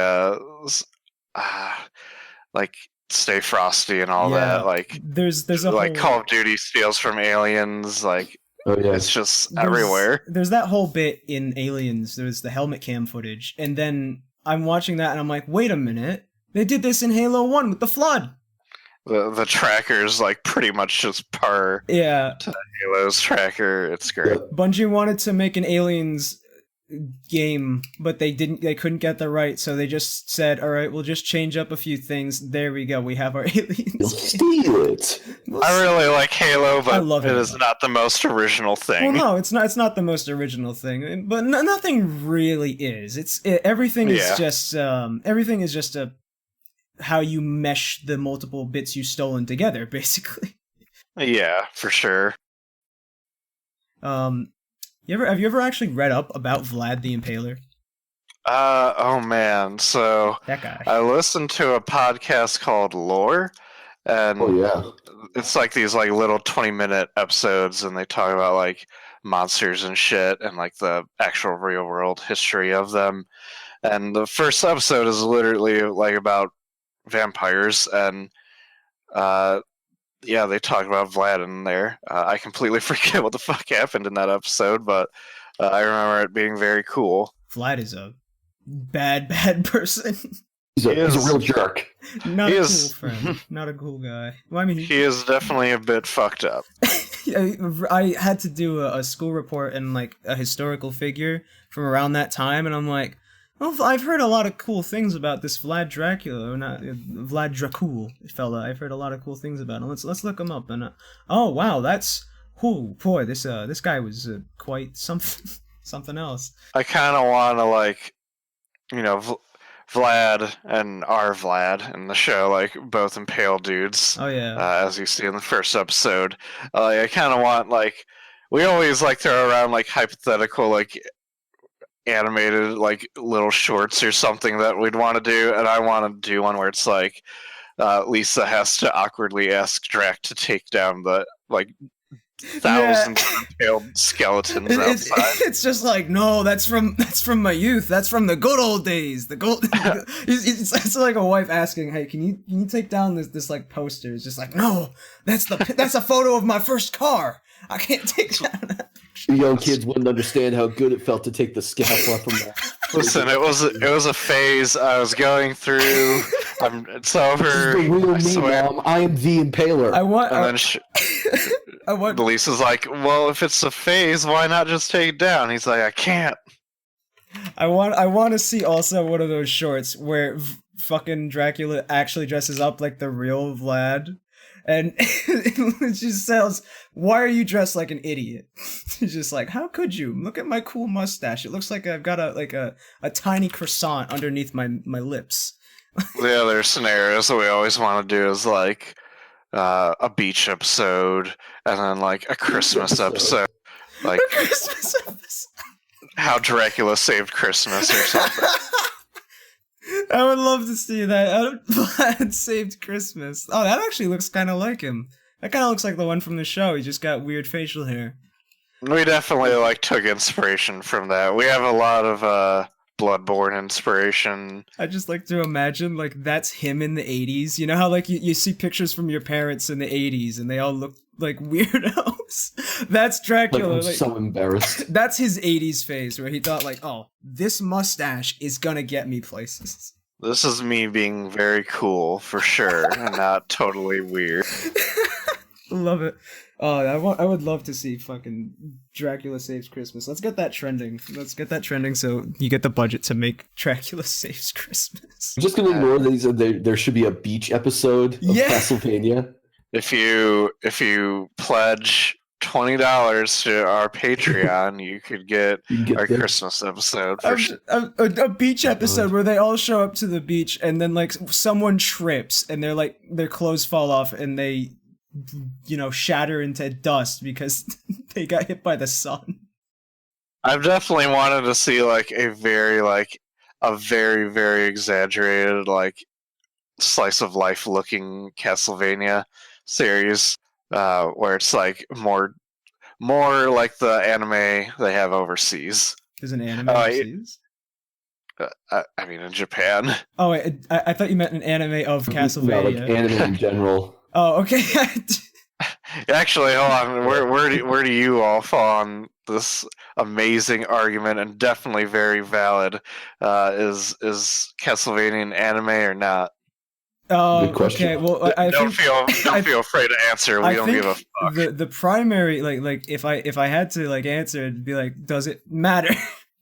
Like Stay Frosty and all
Yeah,
that. Like
there's a
like
whole,
Call of Duty steals from Aliens. Like
Oh yeah.
it's just everywhere.
There's that whole bit in Aliens. There's the helmet cam footage, and then I'm watching that, and I'm like, wait a minute, they did this in Halo 1 with the flood.
The tracker's like pretty much just par
Yeah,
to Halo's tracker. It's great.
Bungie wanted to make an Aliens game, but they couldn't get the right, so they just said, all right, we'll just change up a few things. There we go, we have our Aliens
You'll
game.
steal it.
I really like Halo,
I
but
love
it
Halo.
is not the most original thing.
Well, no, it's not the most original thing, but nothing really is. Everything is
Yeah.
just how you mesh the multiple bits you've stolen together, basically.
Yeah, for sure.
Have you ever actually read up about Vlad the Impaler?
Oh man, so
That guy.
I listened to a podcast called Lore, and
Oh yeah.
it's like these like little 20-minute episodes, and they talk about like monsters and shit and like the actual real world history of them. And the first episode is literally like about vampires, and yeah, they talk about Vlad in there. I completely forget what the fuck happened in that episode, but I remember it being very cool.
Vlad is a bad person.
He's a real jerk.
Not
He
a
is-
cool friend. Not a cool guy. Well, I mean,
He is definitely a bit fucked up.
I had to do a school report and like a historical figure from around that time, and I'm like, well, I've heard a lot of cool things about this Vlad Dracula, or not Vlad Dracul fella. I've heard a lot of cool things about him. Let's look him up. And oh wow, that's boy, this guy was quite something else.
I kind of want to like, you know, Vlad and our Vlad in the show, like both impale dudes,
Oh yeah.
as you see in the first episode. I kind of want like, we always like throw around like hypothetical like animated like little shorts or something that we'd want to do, and I want to do one where it's like Lisa has to awkwardly ask Drac to take down the like thousands of impaled skeletons outside.
It's just like, no, that's from my youth. That's from the good old days. The gold. It's like a wife asking, "Hey, can you take down this like poster?" It's just like, no, that's a photo of my first car. I can't take down that.
The young kids wouldn't understand how good it felt to take the scalpel from that.
Listen, it was a phase I was going through. It's over.
This is the real
I
me,
swear.
Mom. I am the Impaler.
I want.
And then Lisa's like, well, if it's a phase, why not just take it down? He's like, I can't.
I want to see also one of those shorts where fucking Dracula actually dresses up like the real Vlad, and it just says, "Why are you dressed like an idiot?" He's just like, "How could you? Look at my cool mustache. It looks like I've got a tiny croissant underneath my lips."
The other scenarios that we always want to do is like a beach episode, and then like a Christmas episode, like
A Christmas episode.
how Dracula saved Christmas or something.
I would love to see that. Vlad saved Christmas. Oh, that actually looks kind of like him. That kind of looks like the one from the show. He just got weird facial hair.
We definitely like took inspiration from that. We have a lot of Bloodborne inspiration.
I just like to imagine like that's him in the 80s. You know how like you see pictures from your parents in the 80s and they all look like weirdos? That's Dracula.
I'm so embarrassed.
That's his 80s phase where he thought like, oh, this mustache is gonna get me places.
This is me being very cool for sure and not totally weird.
Love it. Oh, I would love to see fucking Dracula Saves Christmas. Let's get that trending. So you get the budget to make Dracula Saves Christmas.
I'm just gonna ignore that he said there should be a beach episode of Castlevania.
If you pledge $20 to our Patreon, you could get our Christmas episode for sure.
A beach episode where they all show up to the beach and then like someone trips and their clothes fall off and they shatter into dust because they got hit by the sun.
I've definitely wanted to see like a very very exaggerated like slice of life looking Castlevania series where it's like more like the anime they have overseas.
There's an anime overseas?
I mean in Japan.
Oh wait, I thought you meant an anime of Castlevania.
No, like anime in general.
Oh, okay.
Actually, hold on. Where do you all fall on this amazing argument and definitely very valid? Is Castlevania an anime or not?
Good question.
Okay. Well,
don't feel afraid to answer. We don't give a fuck.
The primary like if I had to like answer, it'd be like, does it matter?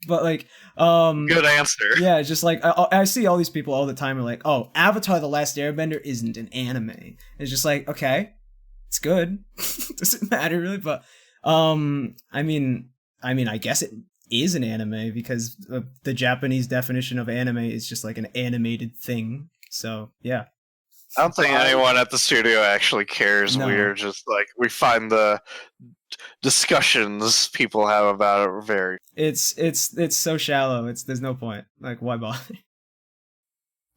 But like,
good answer.
Yeah, just like I see all these people all the time are like, oh, Avatar: The Last Airbender isn't an anime. It's just like, okay, it's good. Doesn't matter really, but I mean, I guess it is an anime because the Japanese definition of anime is just like an animated thing. So yeah.
I don't think anyone at the studio actually cares.
No.
We're just like, we find the discussions people have about it very.
It's so shallow. There's no point. Like, why bother?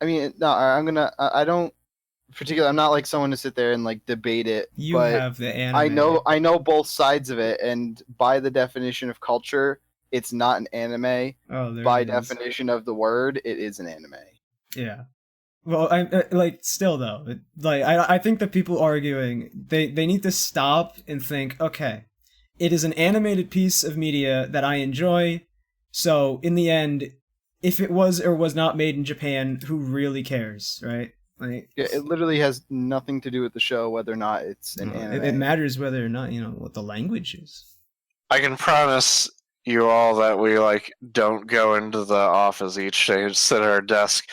I mean, no, I don't particularly. I'm not like someone to sit there and like debate it.
You
but
have the anime.
I know both sides of it, and by the definition of culture, it's not an anime.
Oh,
by definition of the word, it is an anime.
Yeah. Well, I like still though. I think the people arguing they need to stop and think. Okay, it is an animated piece of media that I enjoy. So in the end, if it was or was not made in Japan, who really cares, right? Like,
yeah, it literally has nothing to do with the show whether or not it's an anime.
It matters whether or not what the language is.
I can promise you all that we like don't go into the office each day and sit at our desk.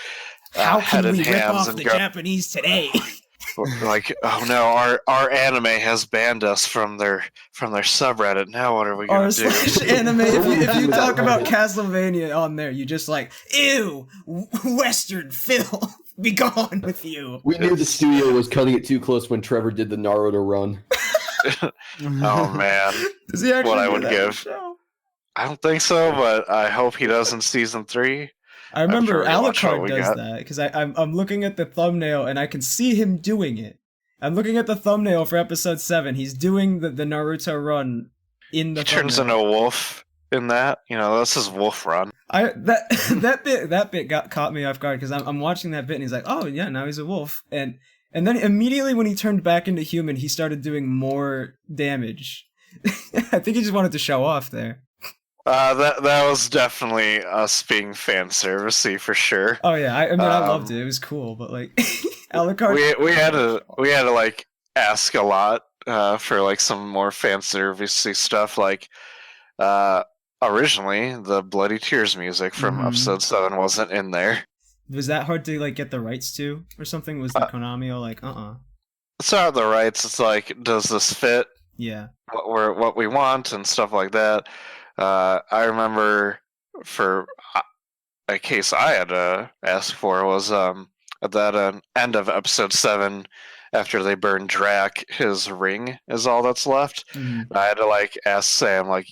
How can we rip off the Japanese today?
Like, oh no, our anime has banned us from their subreddit. Now what are we gonna do?
Anime. If you talk about Castlevania on there, you just like, ew, Western filth. Be gone with you.
We knew the studio was cutting it too close when Trevor did the Naruto run.
Oh man,
Does he actually
what I
do
would
that
give. I don't think so, but I hope he does in season 3.
I remember
sure
Alucard does that because I'm looking at the thumbnail and I can see him doing it. I'm looking at the thumbnail for episode 7. He's doing the Naruto run in the.
He turns into a wolf in that. That's his wolf run.
That bit caught me off guard because I'm watching that bit and he's like, oh yeah, now he's a wolf, and then immediately when he turned back into human, he started doing more damage. I think he just wanted to show off there.
That was definitely us being fan servicey for sure.
Oh yeah, I mean I loved it. It was cool, but like Alucard,
we had to like ask a lot for like some more fan servicey stuff. Like originally, the Bloody Tears music from
Mhm.
episode 7 wasn't in there.
Was that hard to like get the rights to or something? Was the Konami all like,
It's not the rights. It's like, does this fit
yeah,
what we want and stuff like that. I remember for a case I had to ask for was at that end of episode 7, after they burned Drac, his ring is all that's left.
Mhm.
I had to like ask Sam like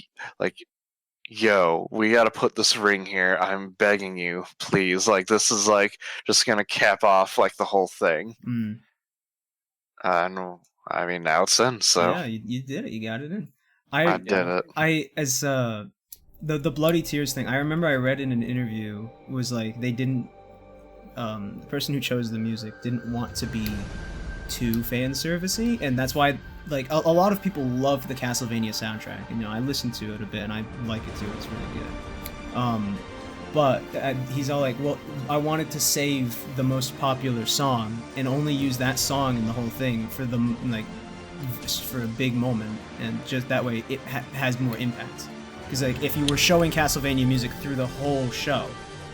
yo, we got to put this ring here. I'm begging you, please. Like this is like just gonna cap off like the whole thing.
Mm.
And I mean now it's in, so
Yeah, you did it. You got it in.
I did it.
I as the Bloody Tears thing. I remember I read in an interview was like they didn't the person who chose the music didn't want to be too fan servicey, and that's why like a lot of people love the Castlevania soundtrack. You know, I listened to it a bit and I like it too. It's really good. But he's all like, well, I wanted to save the most popular song and only use that song in the whole thing for the like for a big moment, and just that way it has more impact. Because like if you were showing Castlevania music through the whole show,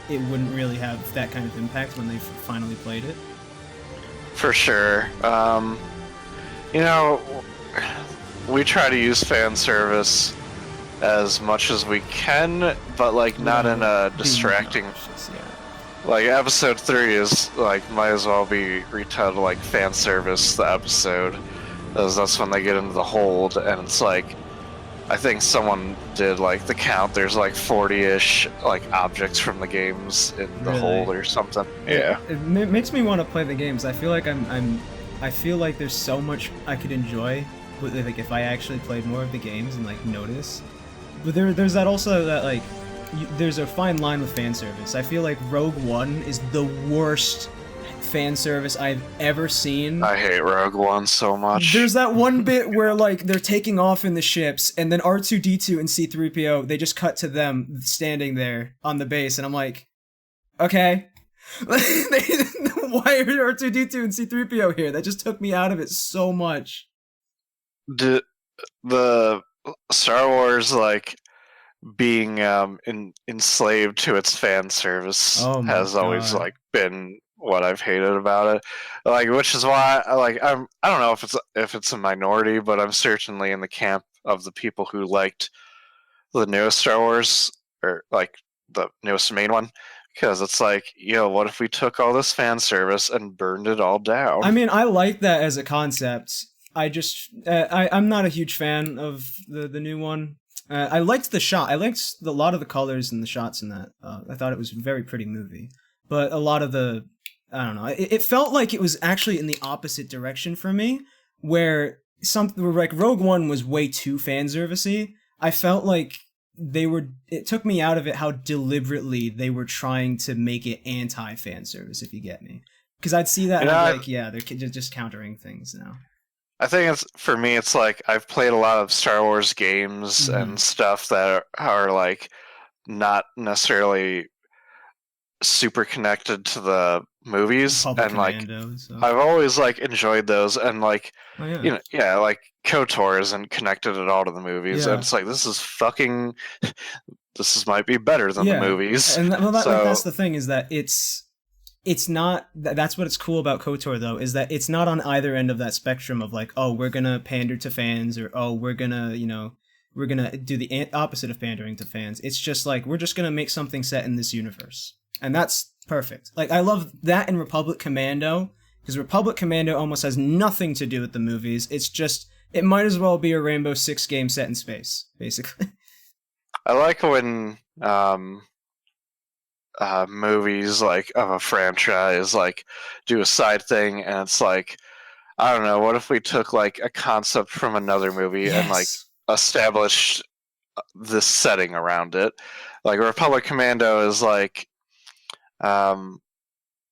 it wouldn't really have that kind of impact when they finally played it.
For sure. You know, we try to use fan service as much as we can, but like not in a distracting.
Yeah.
Like episode 3 is like might as well be retitled like fan service the episode, because that's when they get into the hold, and it's like I think someone did like the count. There's like 40-ish like objects from the games in the hold or something. Yeah.
It makes me want to play the games. I feel like I feel like there's so much I could enjoy with like if I actually played more of the games and like notice. But there's that also that like there's a fine line with fan service. I feel like Rogue One is the worst fan service I've ever seen.
I hate Rogue One so much.
There's that one bit where like they're taking off in the ships, and then R2-D2 and C-3PO, they just cut to them standing there on the base, and I'm like, okay. Why are R2-D2 and C-3PO here? That just took me out of it so much.
The Star Wars like being enslaved to its fan service has always like been what I've hated about it, like, which is why I don't know if it's a minority, but I'm certainly in the camp of the people who liked the newest Star Wars, or like the newest main one, because it's like, yo, what if we took all this fan service and burned it all down?
I mean, I like that as a concept. I just I'm not a huge fan of the new one. I liked the shot. I liked a lot of the colors and the shots in that. I thought it was a very pretty movie. But a lot of the, I don't know, it felt like it was actually in the opposite direction for me, where like Rogue One was way too fan servicey. I felt like it took me out of it how deliberately they were trying to make it anti-fan service, if you get me. Because I'd see that and I'm like, yeah, they're just countering things now.
I think for me, it's like I've played a lot of Star Wars games and stuff that are like not necessarily super connected to the movies,
Public
and like
Commando, so.
I've always like enjoyed those, and like
Oh, yeah.
like KOTOR isn't connected at all to the movies, and it's like this might be better than the movies.
And that's the thing, is that it's not, that's what's cool about KOTOR though, is that it's not on either end of that spectrum of like, oh, we're gonna pander to fans, or oh, we're gonna do the opposite of pandering to fans. It's just like, we're just gonna make something set in this universe, and that's perfect. Like, I love that in Republic Commando, because Republic Commando almost has nothing to do with the movies. It's just, it might as well be a Rainbow Six game set in space, basically.
I like when movies like of a franchise like do a side thing, and it's like, I don't know, what if we took like a concept from another movie and like established this setting around it. Like Republic Commando is like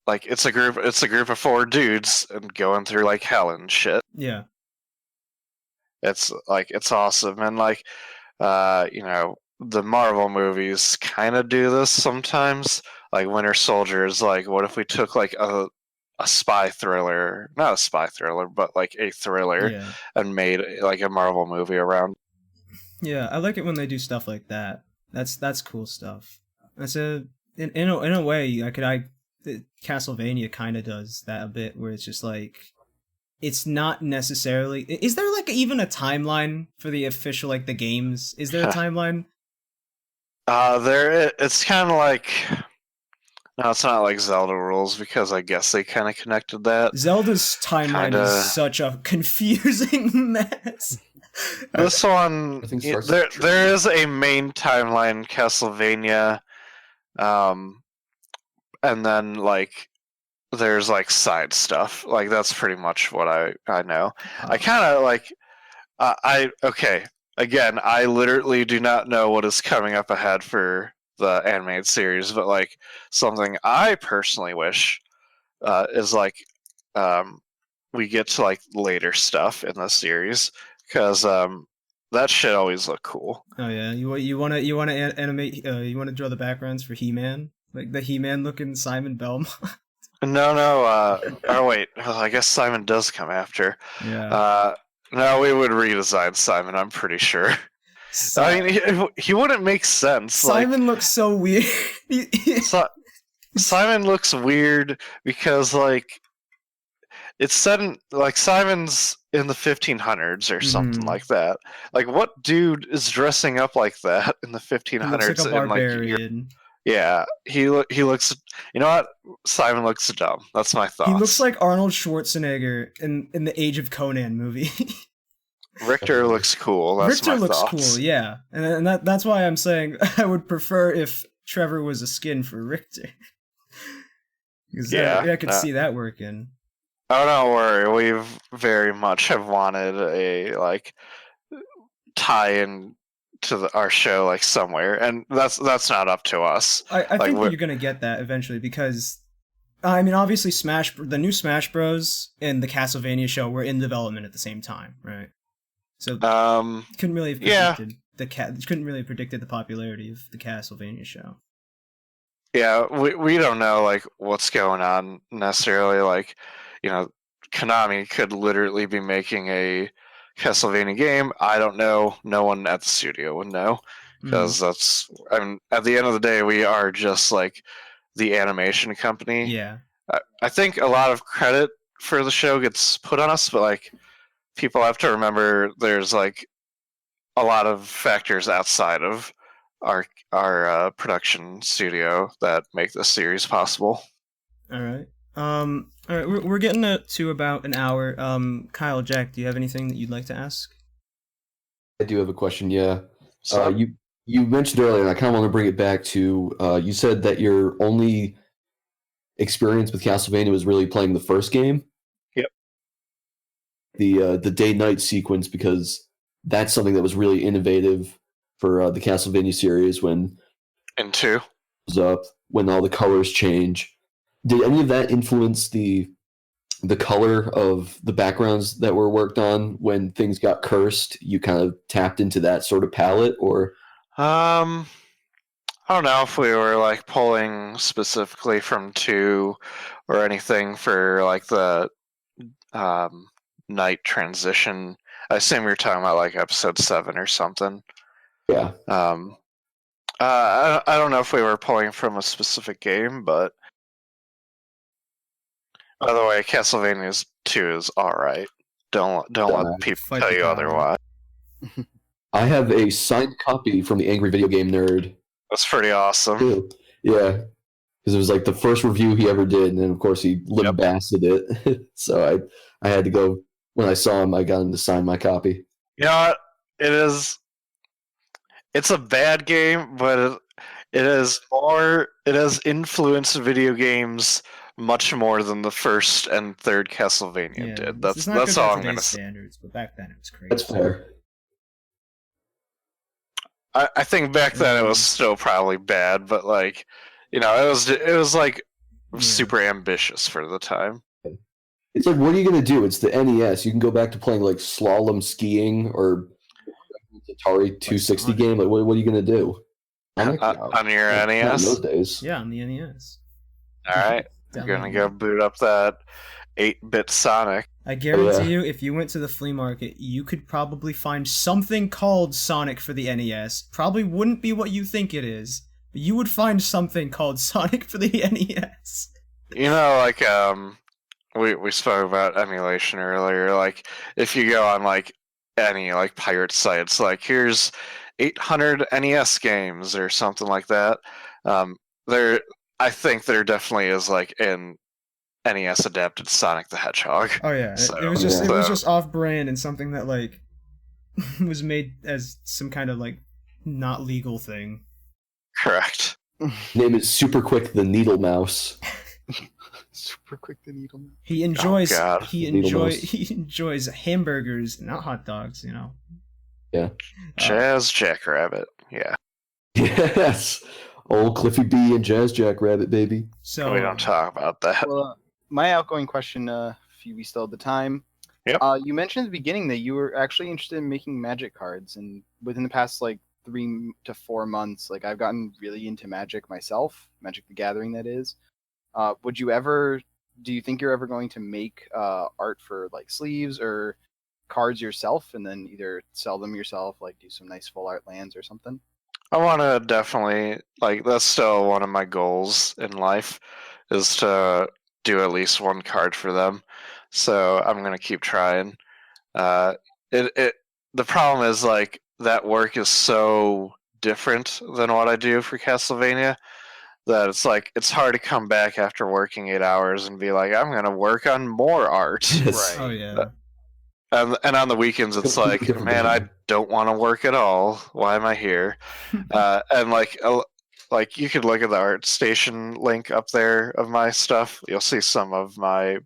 it's a group of 4 dudes and going through like hell and shit.
Yeah.
It's like, it's awesome. And like the Marvel movies kind of do this sometimes. Like Winter Soldier is like, what if we took like a a spy thriller, not a spy thriller, but like a thriller,
Yeah.
and made like a Marvel movie around.
Yeah, I like it when they do stuff like that. That's cool stuff. That's in a way Castlevania kind of does that a bit, where it's just like it's not necessarily. Is there like even a timeline for the official like the games? Is there a timeline?
It's kind of like. No, it's not like Zelda rules because I guess they kind of connected that.
Zelda's timeline
Kinda.
is such a confusing mess.
This one,
I think starts
there is a main timeline in Castlevania, and then like there's like side stuff. Like that's pretty much what I know. I kind of like okay. Again, I literally do not know what is coming up ahead for the animated series, but like something I personally wish is like we get to like later stuff in the series because that shit always look cool.
Oh yeah, you want to animate? You want to draw the backgrounds for He-Man, like the He-Man looking Simon Belmont.
No. Oh wait, I guess Simon does come after.
Yeah.
No, we would redesign Simon. I'm pretty sure. I mean, he wouldn't make sense.
Simon looks so weird.
Simon looks weird because like it's set in like Simon's in the 1500s or something like that. Like what dude is dressing up like that in the 1500s?
He looks like a barbarian.
Yeah, he looks. You know what? Simon looks dumb. That's my thoughts.
He looks like Arnold Schwarzenegger in the Age of Conan movie.
Richter looks cool. That's
Richter
my
looks
thoughts.
cool, yeah, and that's why I'm saying I would prefer if Trevor was a skin for Richter. Because I could see that working.
Oh, don't worry. We've very much have wanted a like tie-in to our show like somewhere, and that's not up to us.
I think that you're gonna get that eventually because, I mean, obviously the new Smash Bros. And the Castlevania show were in development at the same time, right? So couldn't really have predicted couldn't really have predicted the popularity of the Castlevania show.
Yeah, we don't know like what's going on necessarily. Like, you know, Konami could literally be making a Castlevania game. I don't know. No one at the studio would know because that's. I mean, at the end of the day, we are just like the animation company.
Yeah.
I think a lot of credit for the show gets put on us, but like people have to remember there's like a lot of factors outside of our production studio that make this series possible.
All right. All right. We're getting to about an hour. Kyle, Jack, do you have anything that you'd like to ask?
I do have a question. Yeah. You mentioned earlier, and I kind of want to bring it back to. You said that your only experience with Castlevania was really playing the first game.
Yep.
The day-night sequence, because that's something that was really innovative for the Castlevania series when
and two
was up when all the colors change. Did any of that influence the color of the backgrounds that were worked on when things got cursed? You kind of tapped into that sort of palette, or
I don't know if we were like pulling specifically from 2 or anything for like the night transition. I assume you're talking about like episode 7 or something.
Yeah.
I don't know if we were pulling from a specific game, but by the way, Castlevania 2 is all right. Don't let people tell you otherwise.
I have a signed copy from the Angry Video Game Nerd.
That's pretty awesome.
Yeah, because it was like the first review he ever did, and then of course he lambasted it. So I had to go when I saw him. I got him to sign my copy.
You know what? It's a bad game, but it has influenced video games much more than the first and third Castlevania did. That's all I'm going to say.
Standards, but back then it was crazy.
That's fair.
I think back then it was still probably bad, but like, you know, it was like super ambitious for the time.
It's like, what are you going to do? It's the NES. You can go back to playing like slalom skiing or Atari 260 game. Like, what are you going to do?
On your NES?
Yeah, on the NES.
All right. I'm gonna go boot up that 8-bit Sonic.
I guarantee you, if you went to the flea market, you could probably find something called Sonic for the NES. Probably wouldn't be what you think it is, but you would find something called Sonic for the NES.
You know, like we spoke about emulation earlier. Like, if you go on like any like pirate sites, like here's 800 NES games or something like that. I think there definitely is like an NES adapted Sonic the Hedgehog.
Oh yeah,
So,
it was just off-brand and something that like was made as some kind of like not legal thing.
Correct.
Name it Super Quick the Needle Mouse.
Super Quick the Needle Mouse.
He enjoys
Needle Mouse.
he enjoys hamburgers, not hot dogs. You know.
Yeah.
Jazz Jackrabbit. Yeah.
Yes. Old Cliffy B and Jazz Jackrabbit, baby.
So
We don't talk about that.
Well, my outgoing question, Phoebe, still at the time.
Yep.
You mentioned at the beginning that you were actually interested in making Magic cards, and within the past like 3 to 4 months, like I've gotten really into Magic myself, Magic the Gathering, that is. Do you think you're ever going to make art for like sleeves or cards yourself, and then either sell them yourself, like do some nice full art lands or something?
I want to definitely, like, that's still one of my goals in life, is to do at least one card for them. So I'm going to keep trying. The problem is, like, that work is so different than what I do for Castlevania that it's like, it's hard to come back after working 8 hours and be like, I'm going to work on more art.
Yes.
oh yeah.
And on the weekends, it's
Completely
like,
different
man, I
behavior.
don't want to work at all. Why am I here? And like you could look at the ArtStation link up there of my stuff. You'll see some of my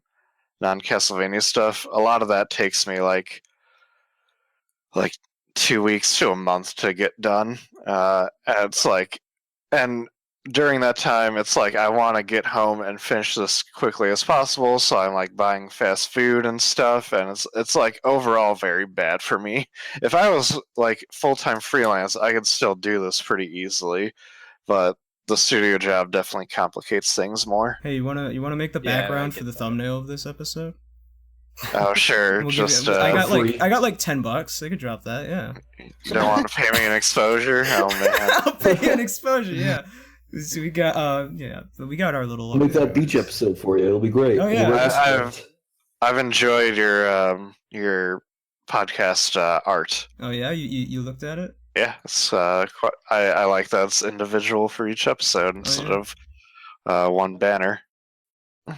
non-Castlevania stuff. A lot of that takes me like 2 weeks to a month to get done. And it's like, and during that time, it's like I want to get home and finish this quickly as possible, so I'm like buying fast food and stuff, and it's like overall very bad for me. If I was like full-time freelance, I could still do this pretty easily, but the studio job definitely complicates things more.
Hey, you wanna make the
Yeah, I
background
get
for the
that.
thumbnail of this episode?
Oh sure,
We'll give
just
you, I got
free.
like $10. I could drop that. Yeah.
you don't want to pay me an exposure? Oh man.
I'll pay you an exposure. Yeah. So we got we got our little.
I'll make that beach episode for you. It'll be great.
Oh, yeah.
We'll write this
I've enjoyed your podcast art.
Oh yeah, you looked at it.
Yeah, it's quite, I like that it's individual for each episode instead
yeah.
of one banner.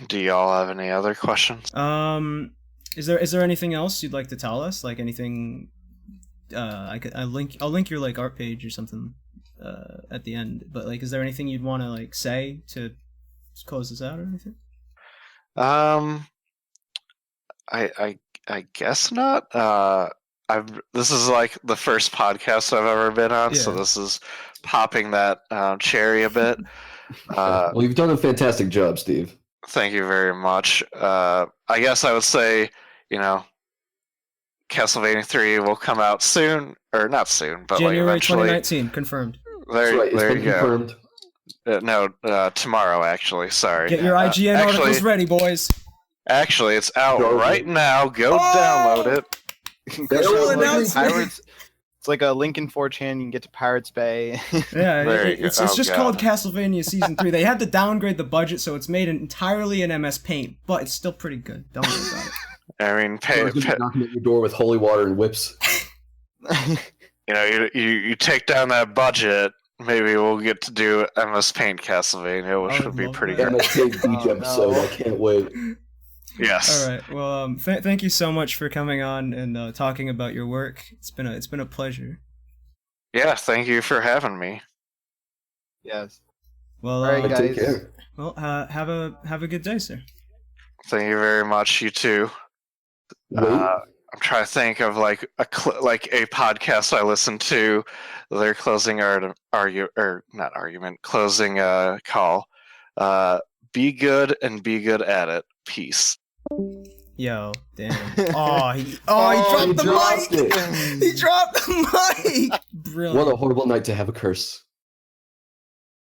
Do y'all have any other questions?
Is there anything else you'd like to tell us? Like anything? I'll link your like art page or something at the end. But like, is there anything you'd want to like say to close this out or anything?
I guess not. This is like the first podcast I've ever been on, so
Yeah.
this is popping that cherry a bit.
well, you've done a fantastic job, Steve.
Thank you very much. I guess I would say, Castlevania 3 will come out soon, or not soon, but
January
like eventually.
2019, confirmed.
That's right. It's
There
been
you go.
confirmed.
No, tomorrow actually. Sorry.
Get your IGN articles ready, boys.
Actually, it's out
Go
right
ahead.
now. Go
Oh!
download it.
Official announcement.
Pirates. It's like a link in 4chan. You can get to Pirates Bay.
Yeah,
There you go.
it's
Oh,
just
God.
called Castlevania Season 3. They had to downgrade the budget, so it's made entirely in MS Paint, but it's still pretty good. Don't worry about it.
I mean,
Someone's gonna be knocking at your door with holy water and whips.
you take down that budget. Maybe we'll get to do MS Paint Castlevania, which
I would
would be
love
pretty
that.
good.
MSK Beach
Oh,
episode.
no.
I can't wait.
Yes.
All right. Well, thank you so much for coming on and talking about your work. It's been a pleasure.
Yeah. Thank you for having me.
Yes.
Well,
All right, guys.
Take care.
well, have a good day, sir.
Thank you very much. You too.
Wait.
I'm trying to think of like a podcast I listened to. Their closing closing call. Be good and be good at it. Peace.
Yo, damn. He dropped the
dropped
mic.
it.
He dropped the mic. Brilliant.
What a horrible night to have a curse.